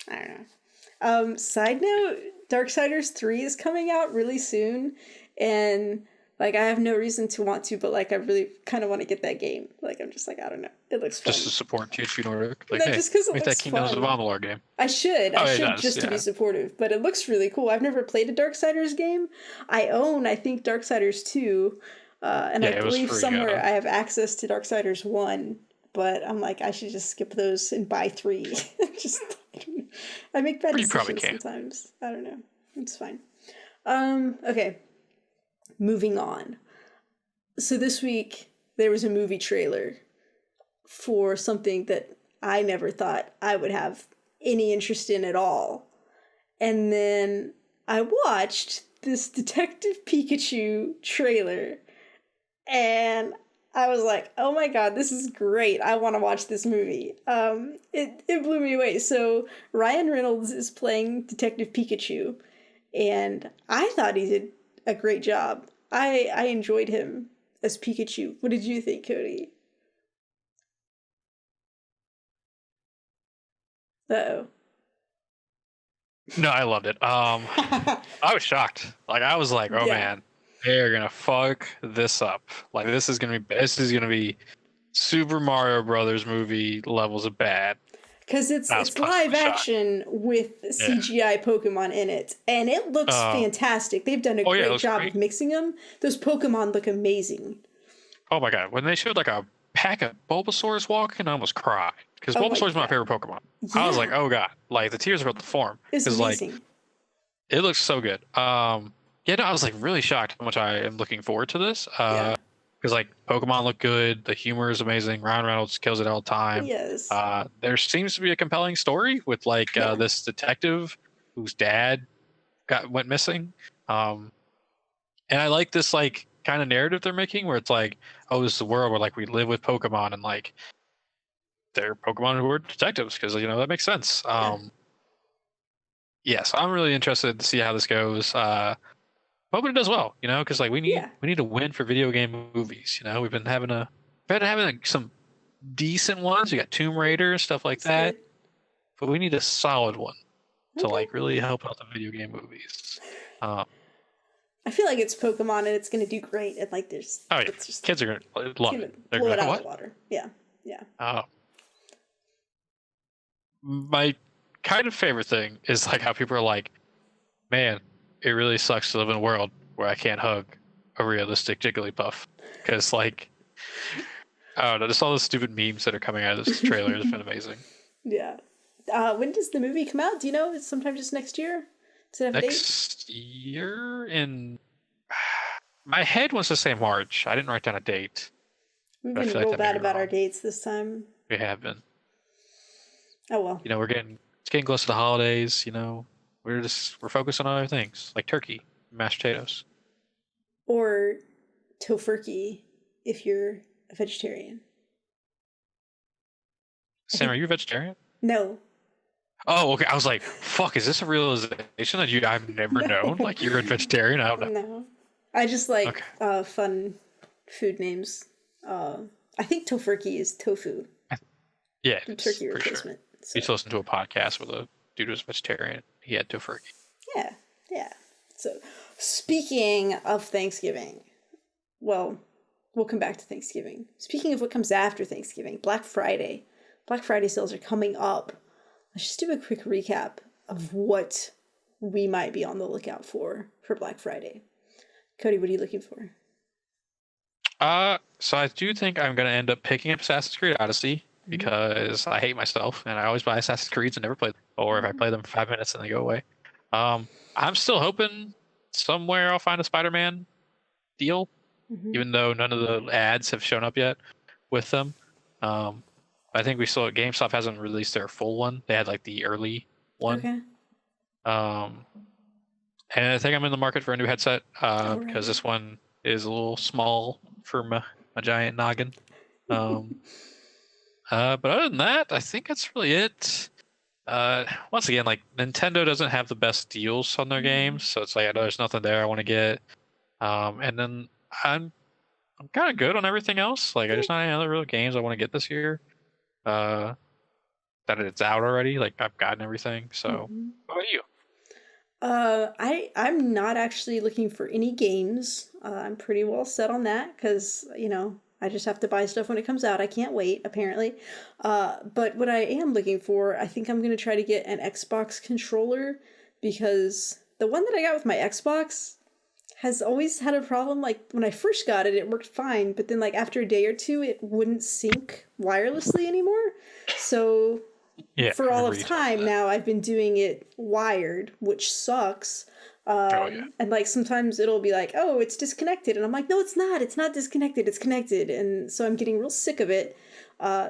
I don't know. Side note, Darksiders 3 is coming out really soon, and like I have no reason to want to, but like I really kind of want to get that game. Like I'm just like, I don't know. It looks fun. Just to support THQ Nordic. Like, no, just because it make looks that Kingdoms of Amalur game. I should just to be supportive, but it looks really cool. I've never played a Darksiders game. I think Darksiders 2, and I believe somewhere I have access to Darksiders 1. But I'm like, I should just skip those and buy 3. Just, I make bad decisions sometimes. I don't know. It's fine. Okay. Moving on. So this week there was a movie trailer for something that I never thought I would have any interest in at all. And then I watched this Detective Pikachu trailer and I was like, oh my god, this is great. I want to watch this movie. It blew me away. So Ryan Reynolds is playing Detective Pikachu, and I thought he did a great job. I enjoyed him as Pikachu. What did you think, Cody? Uh-oh. No, I loved it. I was shocked. Like I was like, oh man, they're gonna fuck this up. Like this is gonna be Super Mario Brothers movie levels of bad. Because it's live action with CGI Pokemon in it, and it looks fantastic. They've done a great job of mixing them. Those Pokemon look amazing. Oh my god, when they showed like a pack of Bulbasaurs walking, I almost cried. Because Bulbasaur's my favorite Pokemon. Yeah. I was like, oh god, like the tears are about to form. It's amazing. Like, it looks so good. I was like really shocked how much I am looking forward to this. Because like Pokemon look good, the humor is amazing. Ryan Reynolds kills it all the time. Yes. There seems to be a compelling story with like this detective whose dad went missing. And I like this like kind of narrative they're making where it's like, oh, this is a world where like we live with Pokemon and like they're Pokemon who are detectives because that makes sense. Yes, I'm really interested to see how this goes. Hoping it does well, because like we need a win for video game movies. We've been having like, some decent ones. We got Tomb Raider, stuff like that, but we need a solid one to like really help out the video game movies. I feel like it's Pokemon and it's gonna do great. And like there's kids are gonna love it. They're blow gonna it out of the water. Yeah. My kind of favorite thing is like how people are like, man, it really sucks to live in a world where I can't hug a realistic Jigglypuff. Because, like, I don't know, just all the stupid memes that are coming out of this trailer has been amazing. Yeah. When does the movie come out? Do you know? It's sometime just next year? Does it have a date? Next year in... My head wants to say March. I didn't write down a date. We've been real bad about our dates this time. We have been. Oh, well. It's getting close to the holidays, We're focused on other things like turkey, mashed potatoes, or tofurkey if you're a vegetarian. Sam, are you a vegetarian? No. Oh, okay. I was like, "Fuck! Is this a realization that I've never known? Like you're a vegetarian? I don't know." No, I just like fun food names. I think tofurkey is tofu. Yeah, turkey replacement. Sure. So. We used to listen to a podcast with a dude who was vegetarian. He had tofurkey. Yeah. So, speaking of Thanksgiving, well, we'll come back to Thanksgiving. Speaking of what comes after Thanksgiving, Black Friday. Black Friday sales are coming up. Let's just do a quick recap of what we might be on the lookout for Black Friday. Cody, what are you looking for? So I do think I'm going to end up picking up Assassin's Creed Odyssey because I hate myself and I always buy Assassin's Creeds and never play them. Or if I play them for 5 minutes and they go away. I'm still hoping somewhere I'll find a Spider-Man deal, even though none of the ads have shown up yet with them. I think GameStop hasn't released their full one. They had like the early one. Okay. And I think I'm in the market for a new headset because this one is a little small for my giant noggin. But other than that, I think that's really it. Once again, like Nintendo doesn't have the best deals on their games, so it's like I know there's nothing there I want to get. And then I'm kind of good on everything else. Like there's not any other real games I want to get this year. That it's out already. Like I've gotten everything. So what about you? I'm not actually looking for any games. I'm pretty well set on that because I just have to buy stuff when it comes out. I can't wait, apparently. But what I am looking for, I think I'm going to try to get an Xbox controller because the one that I got with my Xbox has always had a problem. Like when I first got it, it worked fine. But then like after a day or two, it wouldn't sync wirelessly anymore. So for all of time now, I've been doing it wired, which sucks. And like sometimes it'll be like, oh, it's disconnected, and I'm like, no, it's not disconnected, it's connected. And so I'm getting real sick of it.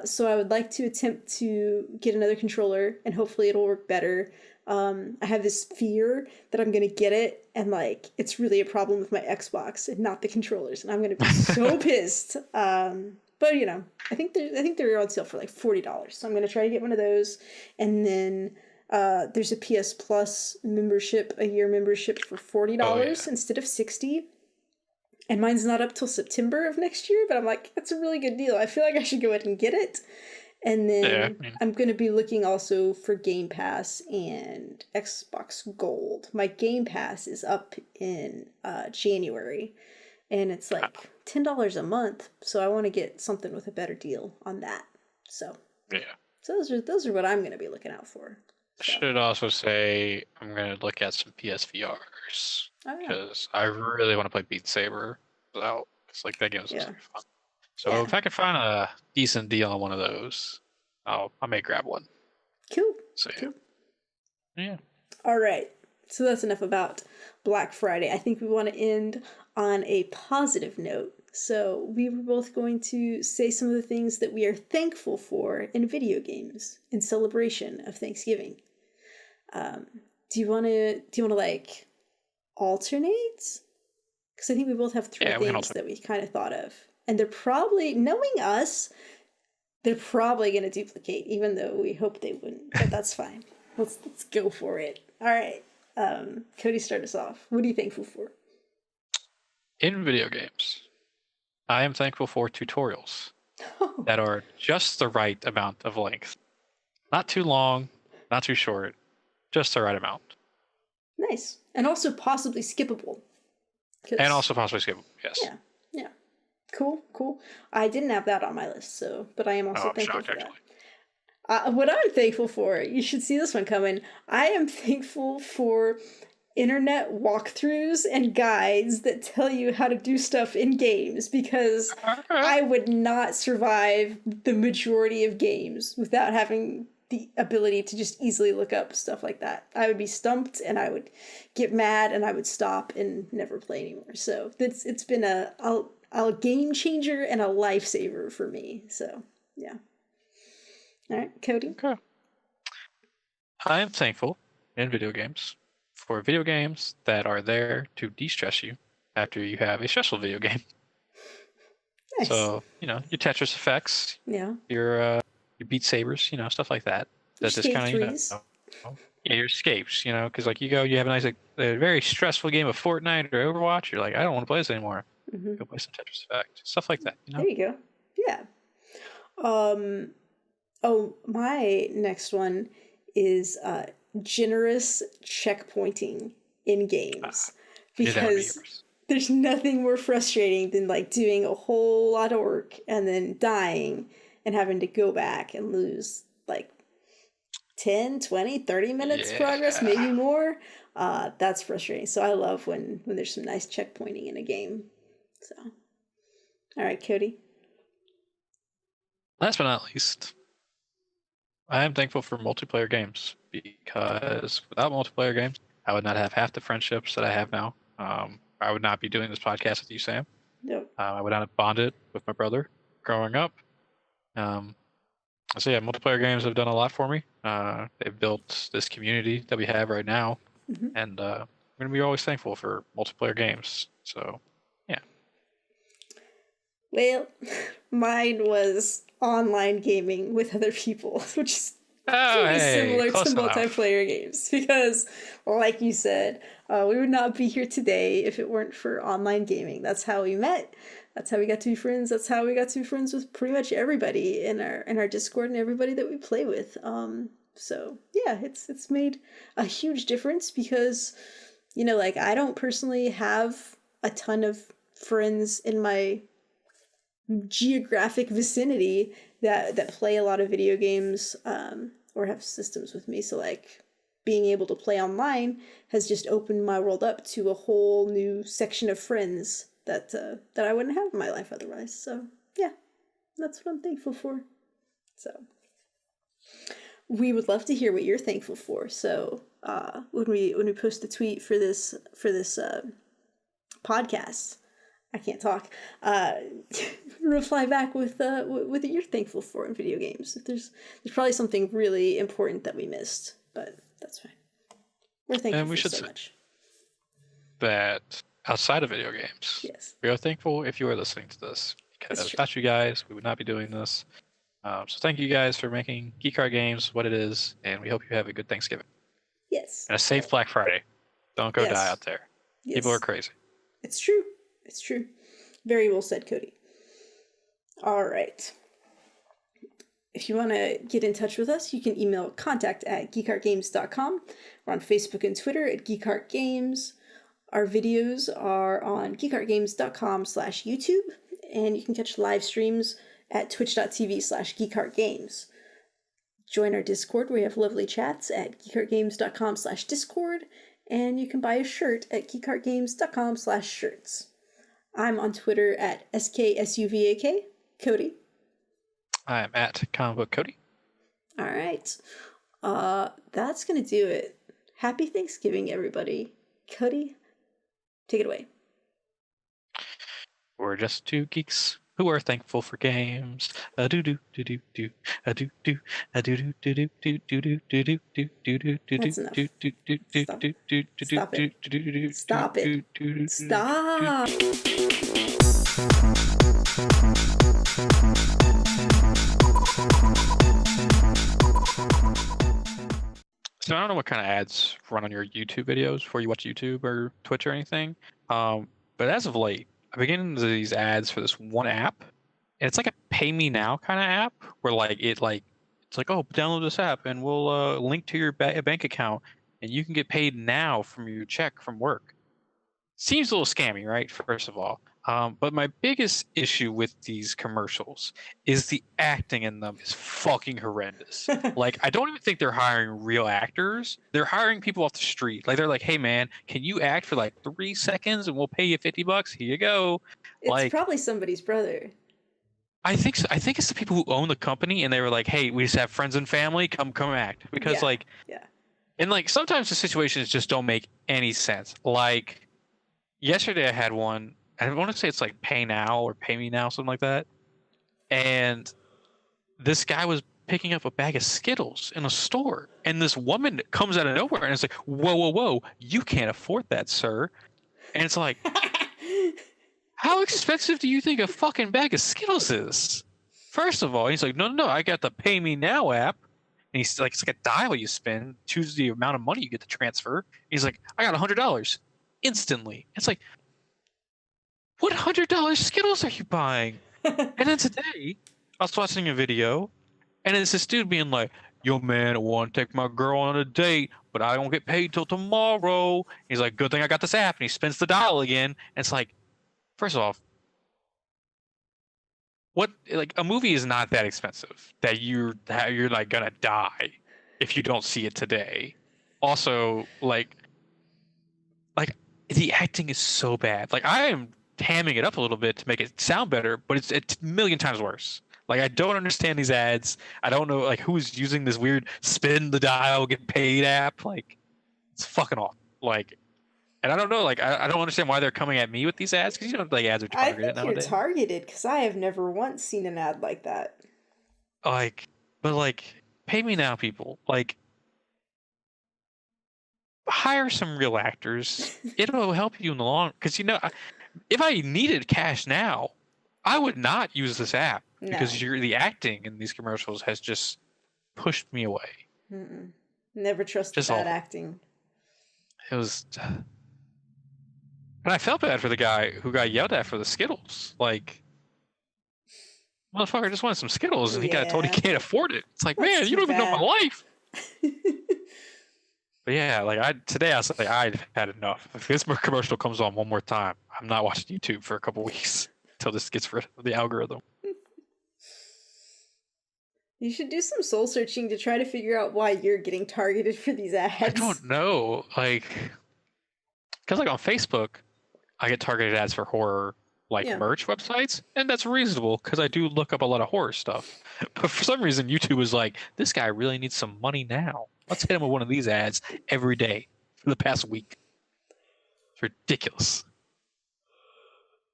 So I would like to attempt to get another controller, and hopefully it'll work better. I have this fear that I'm gonna get it and like it's really a problem with my Xbox and not the controllers, and I'm gonna be so pissed. But you know, I think they're on sale for like $40, so I'm gonna try to get one of those. And then there's a PS Plus membership, a year membership for $40 instead of $60. And mine's not up till September of next year, but I'm like, that's a really good deal. I feel like I should go ahead and get it. And then I'm going to be looking also for Game Pass and Xbox Gold. My Game Pass is up in January, and it's like $10 a month. So I want to get something with a better deal on that. So so those are what I'm going to be looking out for. So. I should also say I'm going to look at some PSVRs because I really want to play Beat Saber out. It's like that game was really fun. So if I can find a decent deal on one of those, I may grab one. Cool. So cool. Yeah. All right. So that's enough about Black Friday. I think we want to end on a positive note. So we were both going to say some of the things that we are thankful for in video games in celebration of Thanksgiving. Do you want to like alternate? Because I think we both have three things that we kind of thought of. And they're probably, knowing us, they're probably going to duplicate, even though we hope they wouldn't. But that's fine. Let's go for it. All right. Cody, start us off. What are you thankful for? In video games, I am thankful for tutorials that are just the right amount of length. Not too long, not too short, just the right amount. Nice. And also possibly skippable. And also possibly skippable, yes. Yeah. Cool. I didn't have that on my list, but I am also thankful for that. What I'm thankful for, you should see this one coming. I am thankful for internet walkthroughs and guides that tell you how to do stuff in games, because I would not survive the majority of games without having the ability to just easily look up stuff like that. I would be stumped and I would get mad and I would stop and never play anymore. So it's been a game changer and a lifesaver for me. So yeah. All right, Cody. Okay. I am thankful in video games for video games that are there to de-stress you after you have a stressful video game. Nice. So, your Tetris Effects. Yeah. Your Beat Sabers, stuff like that. That just kind of, your escapes, because like you have a nice, a very stressful game of Fortnite or Overwatch. You're like, I don't want to play this anymore. Mm-hmm. Go play some Tetris Effect, stuff like that. There you go. Yeah. My next one is generous checkpointing in games, because there's nothing more frustrating than like doing a whole lot of work and then dying and having to go back and lose like 10, 20, 30 minutes progress, maybe more. That's frustrating. So I love when there's some nice checkpointing in a game. So, all right, Cody. Last but not least, I am thankful for multiplayer games, because without multiplayer games, I would not have half the friendships that I have now. I would not be doing this podcast with you, Sam. Nope. I would not have bonded with my brother growing up. So yeah, multiplayer games have done a lot for me. They've built this community that we have right now, and I'm going to be always thankful for multiplayer games. So, yeah. Well, mine was online gaming with other people, which is pretty similar to multiplayer games, because, like you said, we would not be here today if it weren't for online gaming. That's how we met. That's how we got to be friends. That's how we got to be friends with pretty much everybody in our Discord and everybody that we play with. So yeah, it's made a huge difference, because, like, I don't personally have a ton of friends in my geographic vicinity that play a lot of video games or have systems with me. So like being able to play online has just opened my world up to a whole new section of friends that I wouldn't have in my life otherwise. So yeah, that's what I'm thankful for. So we would love to hear what you're thankful for. So when we post the tweet for this podcast, I can't talk. Reply back with what you're thankful for in video games. If there's probably something really important that we missed, but that's fine. We're thankful for so much. That outside of video games, yes, we are thankful if you are listening to this, because without you guys, we would not be doing this. So thank you guys for making Geek Card Games what it is, and we hope you have a good Thanksgiving. Yes. And a safe Black Friday. Don't go die out there. Yes. People are crazy. It's true. It's true. Very well said, Cody. All right. If you want to get in touch with us, you can email contact@geekartgames.com. We're on Facebook and Twitter at geekartgames. Our videos are on geekartgames.com/YouTube, and you can catch live streams at twitch.tv/geekartgames. Join our Discord where we have lovely chats at geekartgames.com/discord, and you can buy a shirt at geekartgames.com/shirts. I'm on Twitter at SKSUVAK. Cody. I'm at Comic Book Cody. All right. That's going to do it. Happy Thanksgiving, everybody. Cody, take it away. We're just two geeks who are thankful for games. A do do do do do. A do do. A do do do do do do do do do do do do do do do do do do do. Stop it. Stop it. Stop. So I don't know what kind of ads run on your YouTube videos before you watch YouTube or Twitch or anything. But as of late, I've been getting these ads for this one app, and it's like a pay me now kind of app where it's like, oh, download this app and we'll link to your bank account and you can get paid now from your check from work. Seems a little scammy, right? First of all. But my biggest issue with these commercials is the acting in them is fucking horrendous. Like, I don't even think they're hiring real actors. They're hiring people off the street. Like, they're like, hey, man, can you act for like 3 seconds and we'll pay you $50? Here you go. It's probably somebody's brother. I think so. I think it's the people who own the company, and they were like, hey, we just have friends and family. Come act. Because, and like, sometimes the situations just don't make any sense. Like, yesterday I had one. I want to say it's like Pay Now or Pay Me Now, something like that. And this guy was picking up a bag of Skittles in a store. And this woman comes out of nowhere and it's like, whoa, you can't afford that, sir. And it's like, how expensive do you think a fucking bag of Skittles is? First of all, he's like, no, I got the Pay Me Now app. And he's like, it's like a dial you spin, choose the amount of money you get to transfer. He's like, I got $100 instantly. It's like, what $100 Skittles are you buying? And then today, I was watching a video, and it's this dude being like, yo, man, I want to take my girl on a date, but I don't get paid till tomorrow. He's like, good thing I got this app. And he spins the dial again. And it's like, first off, a movie is not that expensive that you're like going to die if you don't see it today. Also, like the acting is so bad. Like, I am hamming it up a little bit to make it sound better, but it's a million times worse. Like, I don't understand these ads. I don't know like who's using this weird spin the dial get paid app. Like, it's fucking off. Like, and I don't know. Like, I don't understand why they're coming at me with these ads, because like ads are targeted nowadays. I think you're targeted because I have never once seen an ad like that. Like, but like, Pay Me Now people, like, hire some real actors. It'll help you in the long, because if I needed cash now, I would not use this app because the acting in these commercials has just pushed me away. Mm-mm. Never trust bad acting. It was, and I felt bad for the guy who got yelled at for the Skittles. Like, motherfucker just wanted some Skittles, and he got told he can't afford it. It's like, man, you don't even know my life. But yeah, like today I was like, I've had enough. If this commercial comes on one more time, I'm not watching YouTube for a couple weeks until this gets rid of the algorithm. You should do some soul searching to try to figure out why you're getting targeted for these ads. I don't know, like, because like on Facebook, I get targeted ads for horror like merch websites, and that's reasonable because I do look up a lot of horror stuff. But for some reason, YouTube was like, this guy really needs some money now. Let's hit him with one of these ads every day for the past week. It's ridiculous.